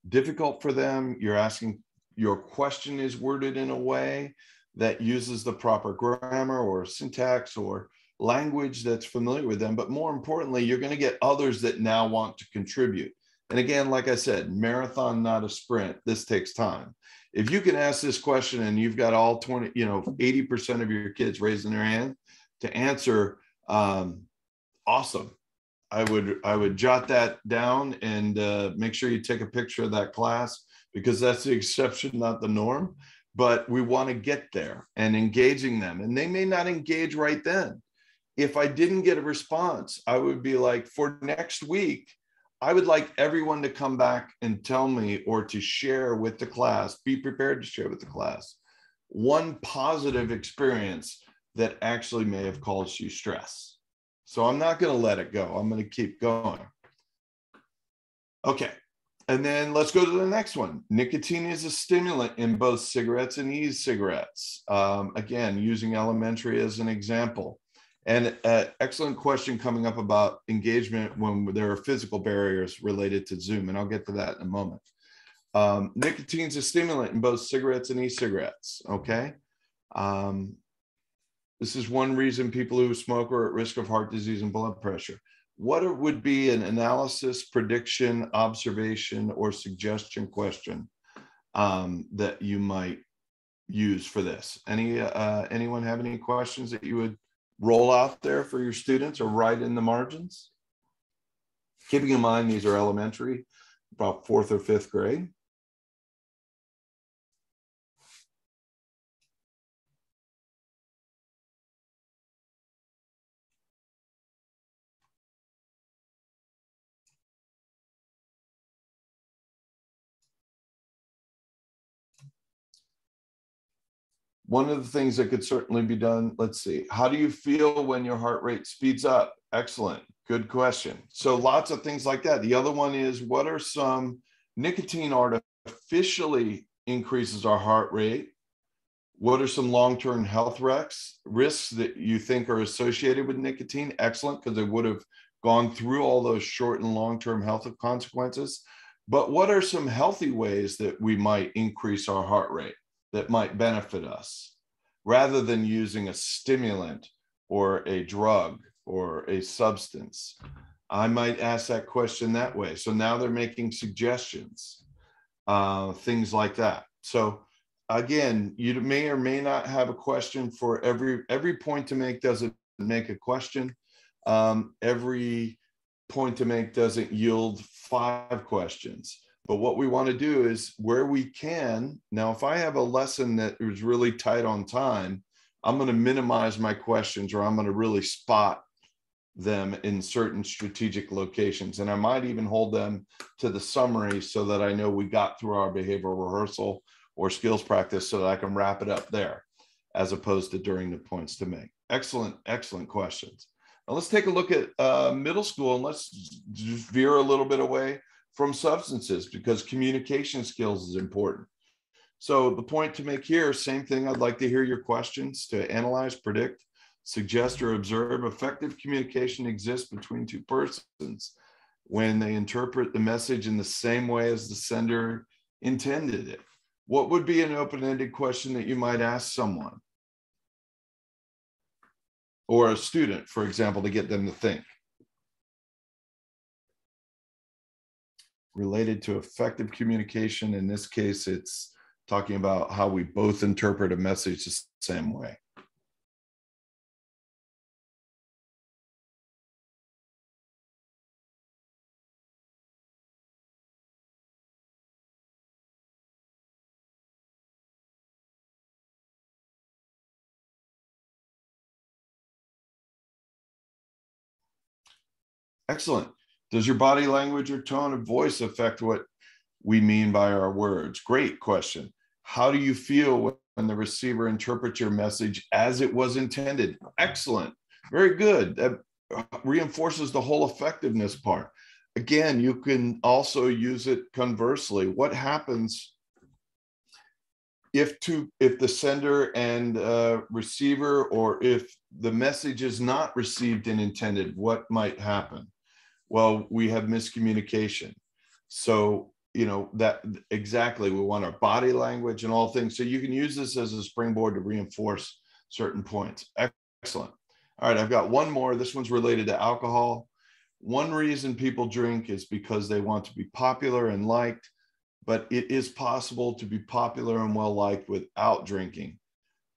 difficult for them. Your question is worded in a way that uses the proper grammar or syntax or language that's familiar with them. But more importantly, you're going to get others that now want to contribute. And again, like I said, marathon, not a sprint. This takes time. If you can ask this question and you've got all 80% of your kids raising their hand to answer, awesome. I would jot that down and make sure you take a picture of that class, because that's the exception, not the norm. But we want to get there and engaging them. And they may not engage right then. If I didn't get a response, I would be like, for next week, I would like everyone to come back and tell me, or to share with the class, be prepared to share with the class, one positive experience that actually may have caused you stress. So I'm not going to let it go. I'm going to keep going. Okay. And then let's go to the next one. Nicotine is a stimulant in both cigarettes and e-cigarettes. Again, using elementary as an example. And excellent question coming up about engagement when there are physical barriers related to Zoom. And I'll get to that in a moment. Nicotine is a stimulant in both cigarettes and e-cigarettes. Okay. This is one reason people who smoke are at risk of heart disease and blood pressure. What would be an analysis, prediction, observation, or suggestion question that you might use for this? Anyone have any questions that you would roll out there for your students or write in the margins? Keeping in mind these are elementary, about 4th or 5th grade. One of the things that could certainly be done, let's see, how do you feel when your heart rate speeds up? Excellent, good question. So lots of things like that. The other one is, what are some nicotine artificially increases our heart rate? What are some long-term health risks that you think are associated with nicotine? Excellent, because they would have gone through all those short and long-term health consequences. But what are some healthy ways that we might increase our heart rate that might benefit us, rather than using a stimulant or a drug or a substance? I might ask that question that way. So now they're making suggestions, things like that. So again, you may or may not have a question for every point to make doesn't make a question. Every point to make doesn't yield 5 questions. But what we want to do is where we can. Now, if I have a lesson that is really tight on time, I'm going to minimize my questions, or I'm going to really spot them in certain strategic locations. And I might even hold them to the summary so that I know we got through our behavioral rehearsal or skills practice, so that I can wrap it up there, as opposed to during the points to make. Excellent, excellent questions. Now let's take a look at middle school, and let's just veer a little bit away from substances, because communication skills is important. So the point to make here, same thing. I'd like to hear your questions to analyze, predict, suggest, or observe. Effective communication exists between 2 persons when they interpret the message in the same way as the sender intended it. What would be an open-ended question that you might ask someone or a student, for example, to get them to think? Related to effective communication, in this case, it's talking about how we both interpret a message the same way. Excellent. Does your body language or tone of voice affect what we mean by our words? Great question. How do you feel when the receiver interprets your message as it was intended? Excellent. Very good. That reinforces the whole effectiveness part. Again, you can also use it conversely. What happens if the sender and receiver, or if the message is not received and intended? What might happen? Well, we have miscommunication. So, you know, that exactly, we want our body language and all things. So you can use this as a springboard to reinforce certain points. Excellent. All right, I've got one more. This one's related to alcohol. One reason people drink is because they want to be popular and liked, but it is possible to be popular and well-liked without drinking.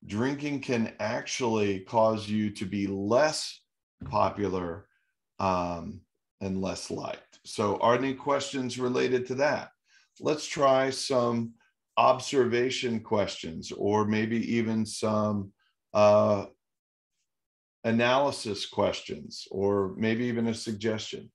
Drinking can actually cause you to be less popular and less liked. So are there any questions related to that? Let's try some observation questions, or maybe even some analysis questions, or maybe even a suggestion.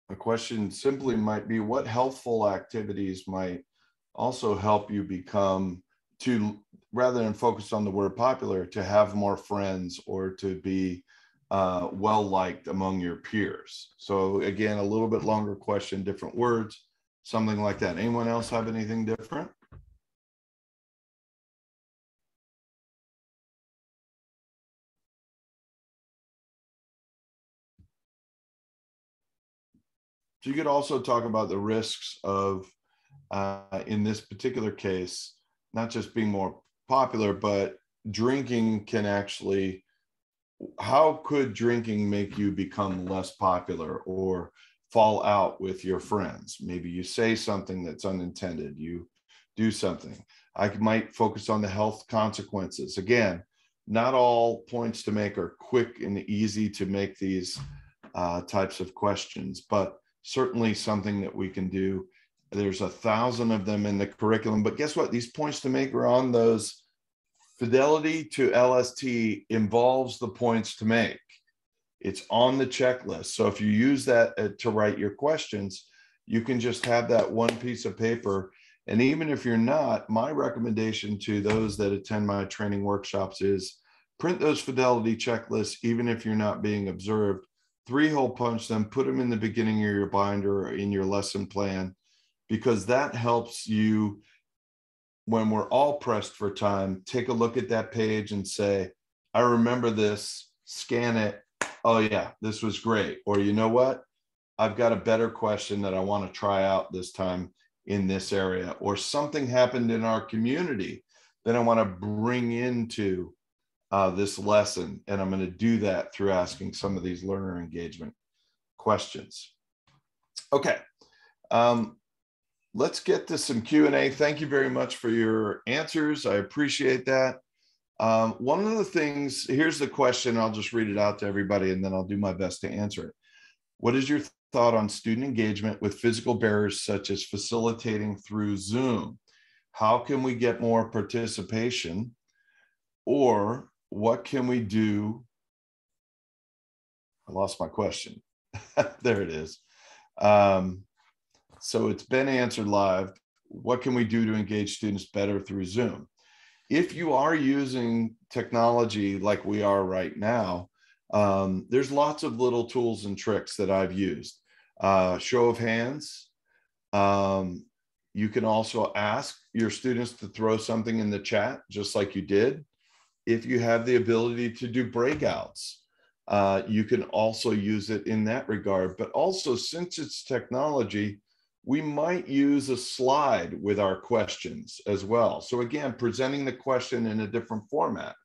A question simply might be, what healthful activities might also help you become, to, rather than focus on the word popular, to have more friends, or to be well liked among your peers? So again, a little bit longer question, different words, something like that. Anyone else have anything different? So you could also talk about the risks of, in this particular case, not just being more popular, but drinking can actually, how could drinking make you become less popular or fall out with your friends? Maybe you say something that's unintended, you do something. I might focus on the health consequences. Again, not all points to make are quick and easy to make these types of questions, but certainly something that we can do. There's 1,000 of them in the curriculum, but guess what? These points to make are on those. Fidelity to LST involves the points to make. It's on the checklist. So if you use that to write your questions, you can just have that one piece of paper. And even if you're not, my recommendation to those that attend my training workshops is Print those fidelity checklists, even if you're not being observed. 3-hole punch them, put them in the beginning of your binder or in your lesson plan, because that helps you, when we're all pressed for time, take a look at that page and say, I remember this, scan it. Oh yeah, this was great. Or you know what? I've got a better question that I want to try out this time in this area, or something happened in our community that I want to bring into this lesson. And I'm going to do that through asking some of these learner engagement questions. Okay. Let's get to some Q&A. Thank you very much for your answers. I appreciate that. One of the things, here's the question. I'll just read it out to everybody and then I'll do my best to answer it. What is your thought on student engagement with physical barriers, such as facilitating through Zoom? How can we get more participation? Or what can we do? I lost my question. There it is. So it's been answered live. What can we do to engage students better through Zoom? If you are using technology like we are right now, there's lots of little tools and tricks that I've used. Show of hands. You can also ask your students to throw something in the chat, just like you did. If you have the ability to do breakouts, you can also use it in that regard. But also, since it's technology, we might use a slide with our questions as well. So again, presenting the question in a different format.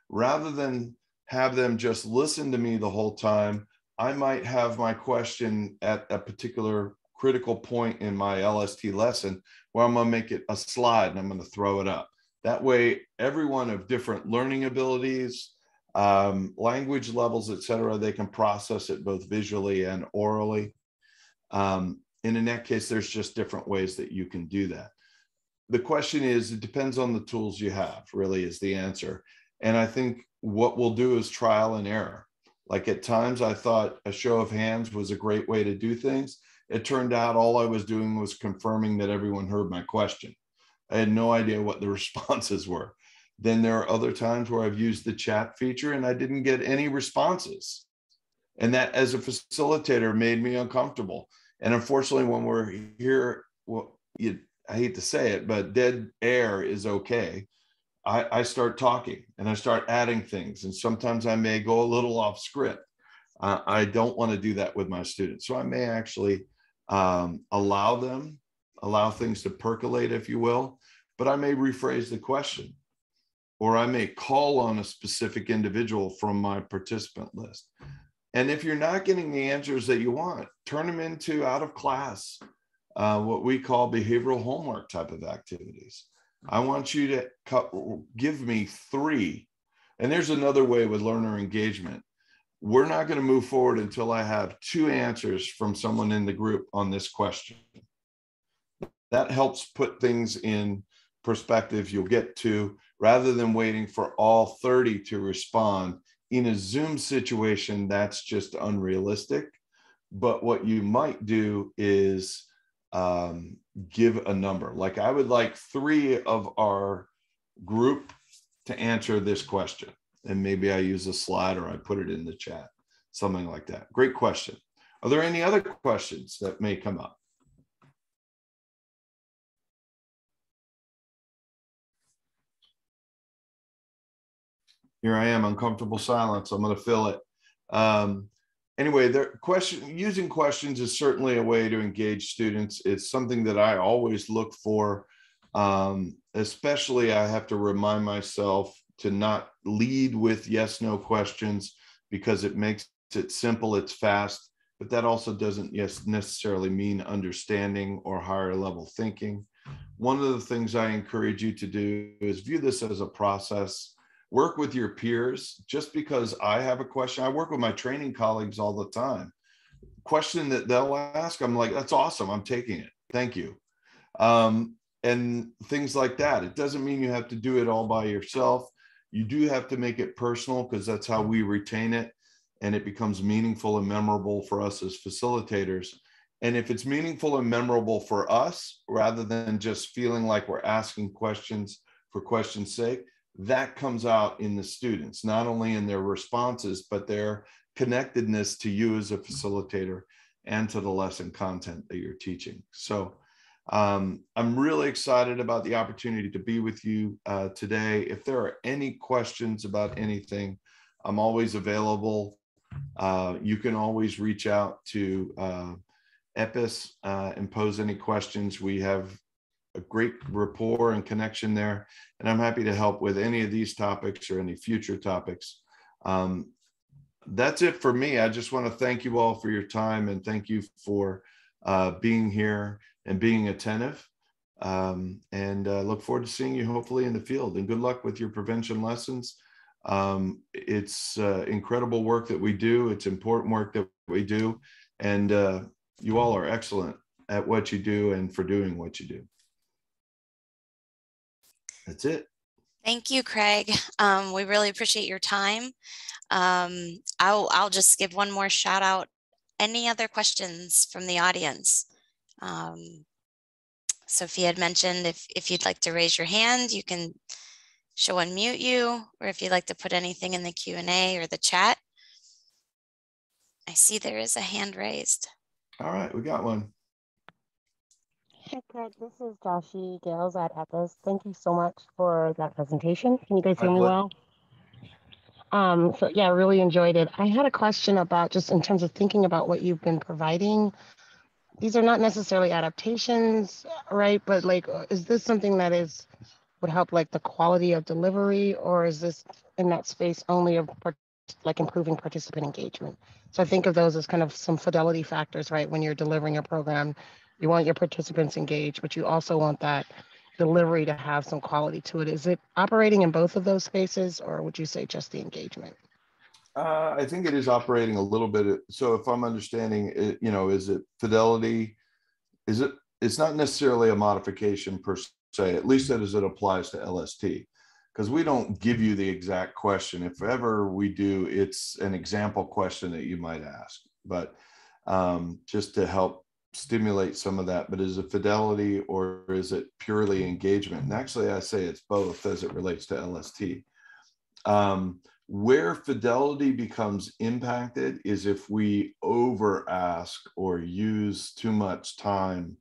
Rather than have them just listen to me the whole time, I might have my question at a particular critical point in my LST lesson where I'm going to make it a slide and I'm going to throw it up. That way, everyone of different learning abilities, language levels, etc., they can process it both visually and orally. And in that case, there's just different ways that you can do that. The question is, it depends on the tools you have, really, is the answer. And I think what we'll do is trial and error. Like at times I thought a show of hands was a great way to do things. It turned out all I was doing was confirming that everyone heard my question. I had no idea what the responses were. Then there are other times where I've used the chat feature and I didn't get any responses. And that, as a facilitator, made me uncomfortable. And unfortunately, when we're here, well, I hate to say it, but dead air is okay. I start talking and I start adding things. And sometimes I may go a little off script. I don't want to do that with my students. So I may actually allow things to percolate, if you will, but I may rephrase the question, or I may call on a specific individual from my participant list. And if you're not getting the answers that you want, turn them into out of class, what we call behavioral homework type of activities. I want you to give me 3. And there's another way with learner engagement. We're not going to move forward until I have 2 answers from someone in the group on this question. That helps put things in perspective. You'll get to, rather than waiting for all 30 to respond. In a Zoom situation, that's just unrealistic. But what you might do is give a number. Like, I would like 3 of our group to answer this question. And maybe I use a slide or I put it in the chat, something like that. Great question. Are there any other questions that may come up? Here I am, uncomfortable silence. I'm going to fill it. Anyway, using questions is certainly a way to engage students. It's something that I always look for. Especially, I have to remind myself to not lead with yes, no questions, because it makes it simple, it's fast, but that also doesn't necessarily mean understanding or higher level thinking. One of the things I encourage you to do is view this as a process. Work with your peers. Just because I have a question, I work with my training colleagues all the time. Question that they'll ask, I'm like, that's awesome, I'm taking it, thank you. And things like that. It doesn't mean you have to do it all by yourself. You do have to make it personal, because that's how we retain it, and it becomes meaningful and memorable for us as facilitators. And if it's meaningful and memorable for us, rather than just feeling like we're asking questions for question's sake, that comes out in the students, not only in their responses, but their connectedness to you as a facilitator and to the lesson content that you're teaching. So I'm really excited about the opportunity to be with you today. If there are any questions about anything, I'm always available. You can always reach out to EPIS and pose any questions. We have a great rapport and connection there, and I'm happy to help with any of these topics or any future topics. That's it for me. I just want to thank you all for your time, and thank you for being here and being attentive, and look forward to seeing you hopefully in the field, and good luck with your prevention lessons. It's incredible work that we do. It's important work that we do, and you all are excellent at what you do and for doing what you do. That's it. Thank you, Craig. We really appreciate your time. I'll just give one more shout out. Any other questions from the audience? Sophie had mentioned if you'd like to raise your hand, you can she'll unmute you, or if you'd like to put anything in the Q&A or the chat. I see there is a hand raised. All right, we got one. Hey, Craig, this is Joshi Gales at EPIS. Thank you so much for that presentation. Can you guys hear me well? So yeah, I really enjoyed it. I had a question about just in terms of thinking about what you've been providing. These are not necessarily adaptations, right? But like, is this something that would help like the quality of delivery, or is this in that space only of like improving participant engagement? So I think of those as kind of some fidelity factors, right? When you're delivering a program, you want your participants engaged, but you also want that delivery to have some quality to it. Is it operating in both of those spaces, or would you say just the engagement? I think it is operating a little bit. So if I'm understanding it, is it fidelity? It's not necessarily a modification per se, at least as it applies to LST, because we don't give you the exact question. If ever we do, it's an example question that you might ask, but just to help stimulate some of that. But is it fidelity or is it purely engagement? And actually I say it's both as it relates to LST. Where fidelity becomes impacted is if we over ask or use too much time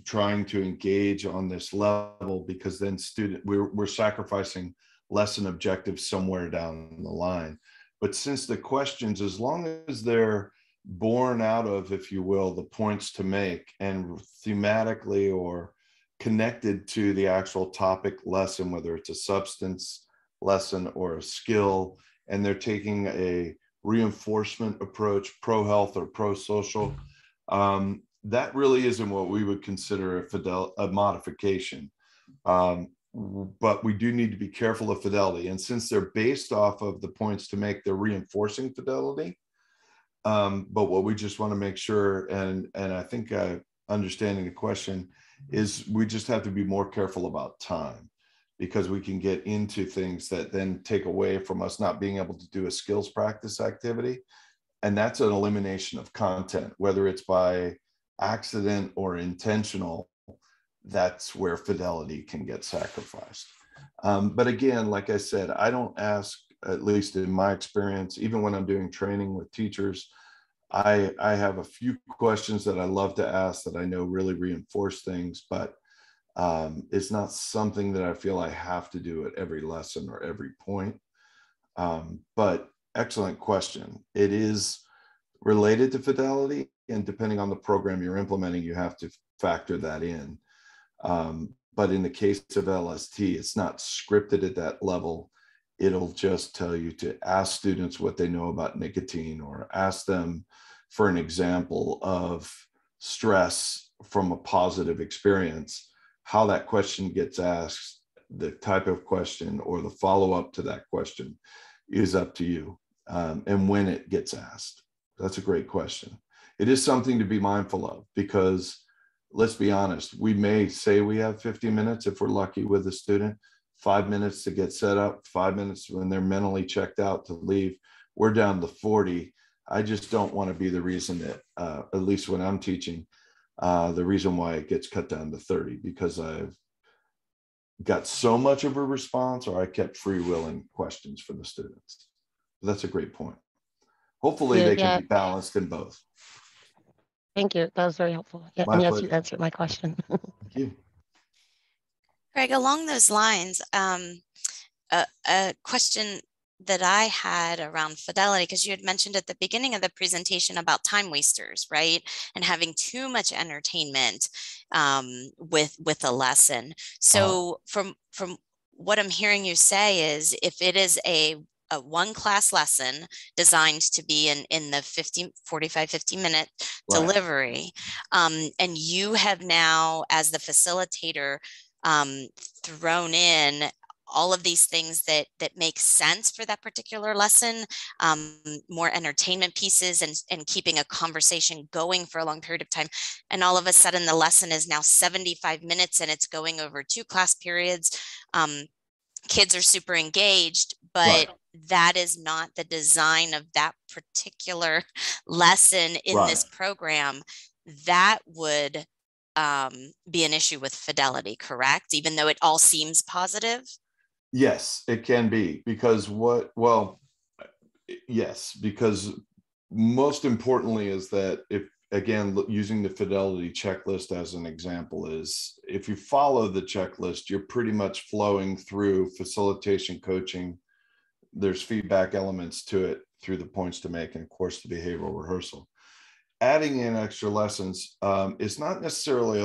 trying to engage on this level, because then we're sacrificing lesson objectives somewhere down the line. But since the questions, as long as they're born out of, if you will, the points to make and thematically or connected to the actual topic lesson, whether it's a substance lesson or a skill, and they're taking a reinforcement approach, pro-health or pro-social, that really isn't what we would consider a modification. But we do need to be careful of fidelity. And since they're based off of the points to make, they're reinforcing fidelity. But what we just want to make sure, and I think understanding the question, is we just have to be more careful about time, because we can get into things that then take away from us not being able to do a skills practice activity. And that's an elimination of content, whether it's by accident or intentional. That's where fidelity can get sacrificed. But again, like I said, I don't ask, at least in my experience, even when I'm doing training with teachers, I have a few questions that I love to ask that I know really reinforce things, but it's not something that I feel I have to do at every lesson or every point. But excellent question. It is related to fidelity, and depending on the program you're implementing, you have to factor that in. But in the case of LST, it's not scripted at that level. It'll just tell you to ask students what they know about nicotine, or ask them for an example of stress from a positive experience. How that question gets asked, the type of question or the follow-up to that question is up to you. And when it gets asked, that's a great question. It is something to be mindful of, because let's be honest, we may say we have 50 minutes if we're lucky with a student, 5 minutes to get set up, 5 minutes when they're mentally checked out to leave. We're down to 40. I just don't want to be the reason that, at least when I'm teaching, the reason why it gets cut down to 30, because I've got so much of a response, or I kept freewheeling questions for the students. That's a great point. Hopefully they can be balanced in both. Thank you. That was very helpful. Yeah, and yes, you answered my question. Thank you. Greg, along those lines, a question that I had around fidelity, because you had mentioned at the beginning of the presentation about time wasters, right? And having too much entertainment with a lesson. So from what I'm hearing you say is, if it is a one class lesson designed to be in the 45, 50 minute delivery, and you have now, as the facilitator, thrown in all of these things that make sense for that particular lesson, more entertainment pieces, and keeping a conversation going for a long period of time. And all of a sudden the lesson is now 75 minutes and it's going over 2 class periods. Kids are super engaged, but that is not the design of that particular lesson in this program. That would be an issue with fidelity, correct? Even though it all seems positive? Yes, it can be, because yes, because most importantly is that, if, again, using the fidelity checklist as an example, is if you follow the checklist, you're pretty much flowing through facilitation coaching. There's feedback elements to it through the points to make, and of course the behavioral rehearsal. Adding in extra lessons is not necessarily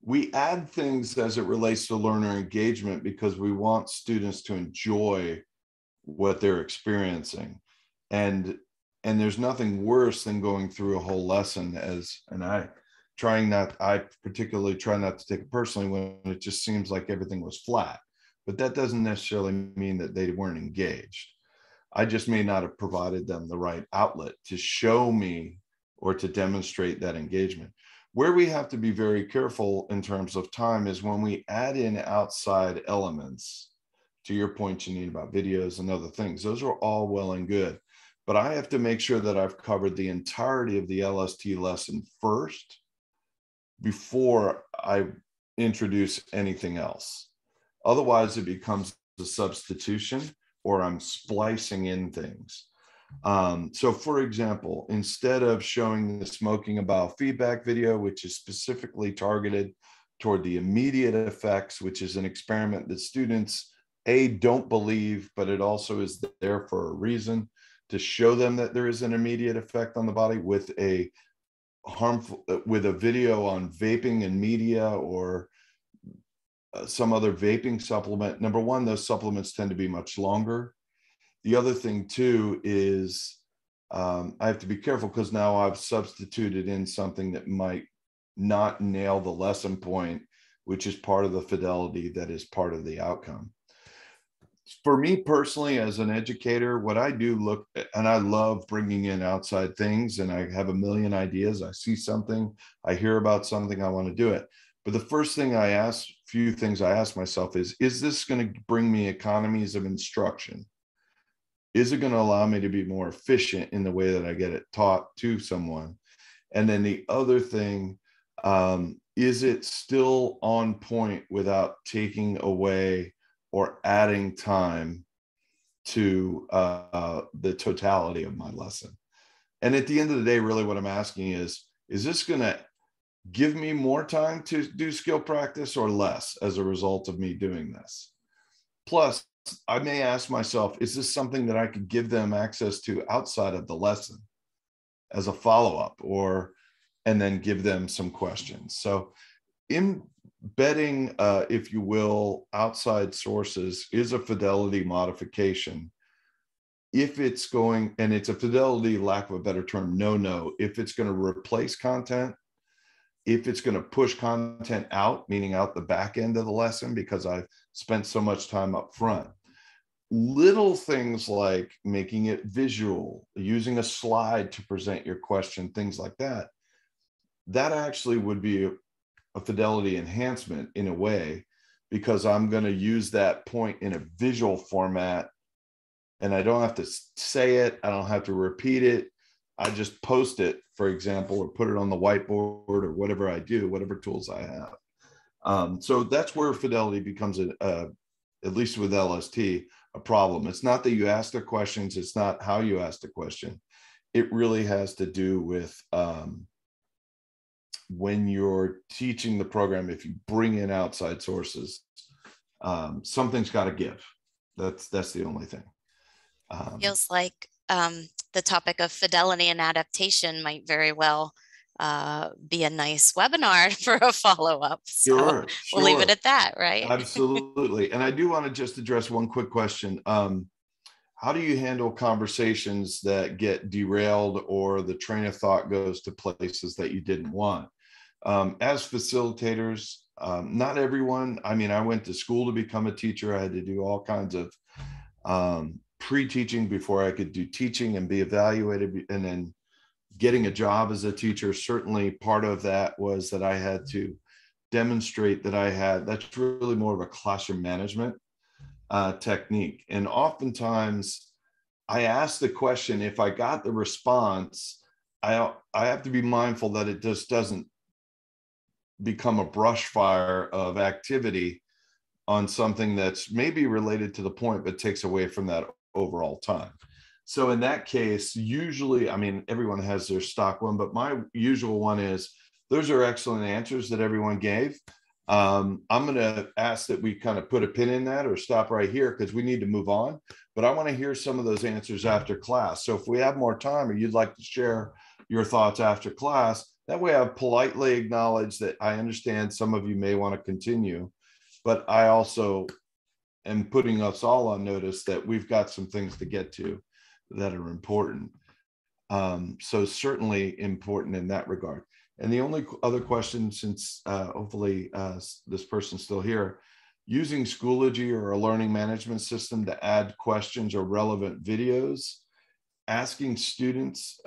we add things as it relates to learner engagement because we want students to enjoy what they're experiencing. And there's nothing worse than going through a whole lesson I particularly try not to take it personally when it just seems like everything was flat, but that doesn't necessarily mean that they weren't engaged. I just may not have provided them the right outlet to show me or to demonstrate that engagement. Where we have to be very careful in terms of time is when we add in outside elements. To your point, Janine, about videos and other things, those are all well and good, but I have to make sure that I've covered the entirety of the LST lesson first before I introduce anything else. Otherwise, it becomes a substitution, or I'm splicing in things. So for example, instead of showing the smoking a biofeedback video, which is specifically targeted toward the immediate effects, which is an experiment that students don't believe, but it also is there for a reason, to show them that there is an immediate effect on the body, with a video on vaping and media, or some other vaping supplement. Number one, those supplements tend to be much longer. The other thing too is I have to be careful, because now I've substituted in something that might not nail the lesson point, which is part of the fidelity that is part of the outcome. For me personally, as an educator, what I do and I love bringing in outside things, and I have a million ideas. I see something, I hear about something, I want to do it. But the first thing few things I ask myself is this going to bring me economies of instruction? Is it going to allow me to be more efficient in the way that I get it taught to someone? And then the other thing, is it still on point without taking away or adding time to the totality of my lesson? And at the end of the day, really what I'm asking is this going to give me more time to do skill practice or less as a result of me doing this? Plus, I may ask myself, is this something that I could give them access to outside of the lesson as a follow-up, and then give them some questions? So embedding, if you will, outside sources is a fidelity modification. If it's going, and it's a fidelity, lack of a better term, no, if it's going to replace content, if it's going to push content out, meaning out the back end of the lesson, because I've spent so much time up front. Little things like making it visual, using a slide to present your question, things like that, that actually would be a fidelity enhancement in a way, because I'm going to use that point in a visual format, and I don't have to say it, I don't have to repeat it. I just post it, for example, or put it on the whiteboard, or whatever I do, whatever tools I have. So that's where fidelity becomes, at least with LST, a problem. It's not that you ask the questions, it's not how you ask the question. It really has to do with when you're teaching the program, if you bring in outside sources, something's got to give. That's the only thing. Feels like the topic of fidelity and adaptation might very well be a nice webinar for a follow-up. So sure. we'll leave it at that, right? Absolutely. And I do want to just address one quick question. How do you handle conversations that get derailed or the train of thought goes to places that you didn't want? As facilitators, not everyone, I mean, I went to school to become a teacher. I had to do all kinds of pre-teaching before I could do teaching and be evaluated, and then getting a job as a teacher. Certainly part of that was that I had to demonstrate that that's really more of a classroom management technique. And oftentimes I ask the question, if I got the response, I have to be mindful that it just doesn't become a brush fire of activity on something that's maybe related to the point, but takes away from that overall time. So in that case, usually, I mean, everyone has their stock one, but my usual one is, those are excellent answers that everyone gave. I'm going to ask that we kind of put a pin in that or stop right here because we need to move on. But I want to hear some of those answers after class. So if we have more time or you'd like to share your thoughts after class, that way I've politely acknowledged that I understand some of you may want to continue, but I also am putting us all on notice that we've got some things to get to that are important. So certainly important in that regard. And the only other question, since hopefully this person's still here, using Schoology or a learning management system to add questions or relevant videos, asking students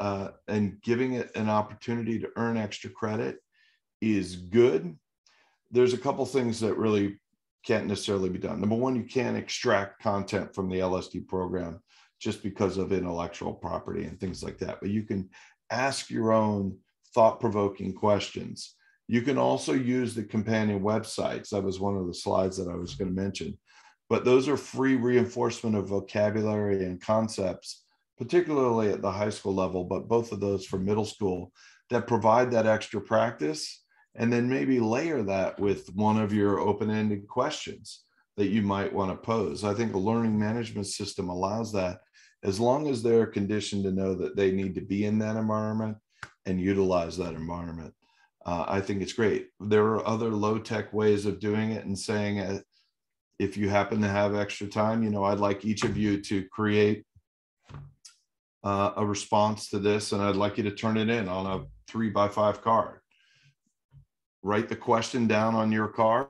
and giving it an opportunity to earn extra credit is good. There's a couple things that really can't necessarily be done. Number one, you can't extract content from the LST program just because of intellectual property and things like that. But you can ask your own thought-provoking questions. You can also use the companion websites. That was one of the slides that I was going to mention. But those are free reinforcement of vocabulary and concepts, particularly at the high school level, but both of those for middle school, that provide that extra practice. And then maybe layer that with one of your open-ended questions that you might want to pose. I think a learning management system allows that, as long as they're conditioned to know that they need to be in that environment and utilize that environment. I think it's great. There are other low-tech ways of doing it and saying, if you happen to have extra time, you know, I'd like each of you to create a response to this, and I'd like you to turn it in on a 3x5 card. Write the question down on your card.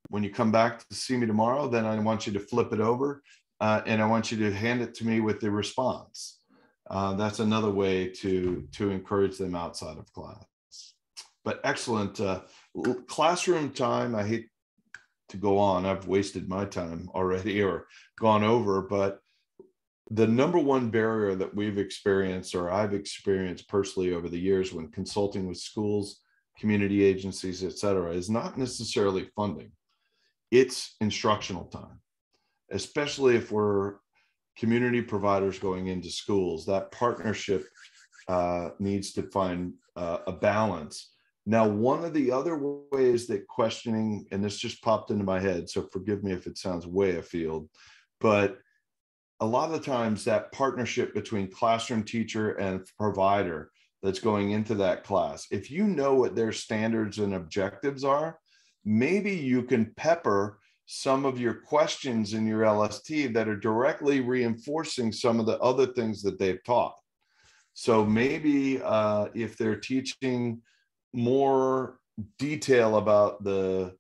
When you come back to see me tomorrow, then I want you to flip it over and I want you to hand it to me with the response. That's another way to encourage them outside of class. But excellent classroom time. I hate to go on. I've wasted my time already or gone over, but the number one barrier that we've experienced, or I've experienced personally over the years when consulting with schools, community agencies, et cetera, is not necessarily funding. It's instructional time, especially if we're community providers going into schools. That partnership needs to find a balance. Now, one of the other ways that questioning, and this just popped into my head, so forgive me if it sounds way afield, but a lot of the times that partnership between classroom teacher and provider that's going into that class, if you know what their standards and objectives are, maybe you can pepper some of your questions in your LST that are directly reinforcing some of the other things that they've taught. So maybe if they're teaching more detail about the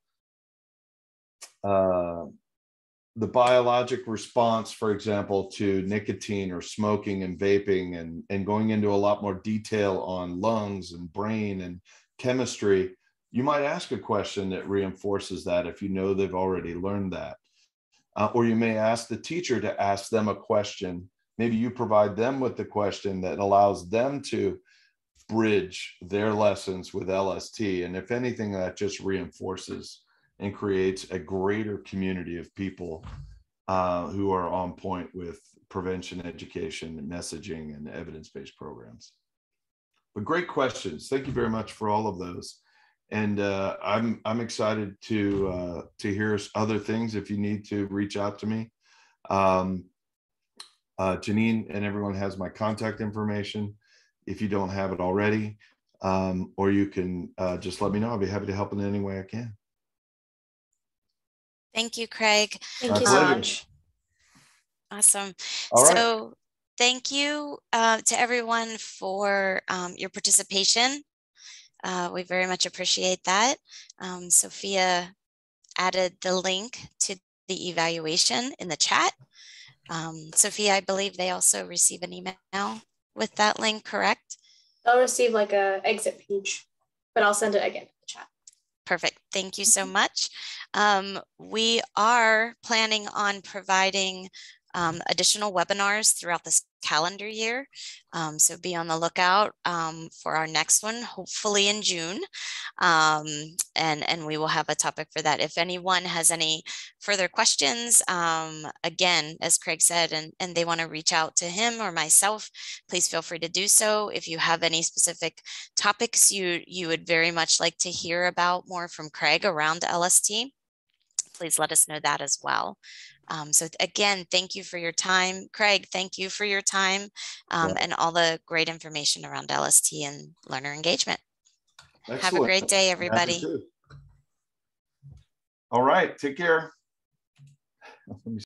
biologic response, for example, to nicotine or smoking and vaping, and going into a lot more detail on lungs and brain and chemistry, you might ask a question that reinforces that if you know they've already learned that. Or you may ask the teacher to ask them a question. Maybe you provide them with the question that allows them to bridge their lessons with LST. And if anything, that just reinforces and creates a greater community of people who are on point with prevention, education, messaging, and evidence-based programs. But great questions. Thank you very much for all of those. And I'm excited to hear other things. If you need to reach out to me, Janine and everyone has my contact information if you don't have it already, or you can just let me know. I'll be happy to help in any way I can. Thank you, Craig. Thank you so much. Awesome. All right. So thank you to everyone for your participation. We very much appreciate that. Sophia added the link to the evaluation in the chat. Sophia, I believe they also receive an email with that link, correct? They'll receive like a exit page, but I'll send it again in the chat. Perfect. Thank you so much. We are planning on providing additional webinars throughout this calendar year. So be on the lookout for our next one, hopefully in June. And we will have a topic for that. If anyone has any further questions, again, as Craig said, and they want to reach out to him or myself, please feel free to do so. If you have any specific topics you would very much like to hear about more from Craig around LST, please let us know that as well. So again, thank you for your time. Craig, thank you for your time and all the great information around LST and learner engagement. Excellent. Have a great day, everybody. All right, take care.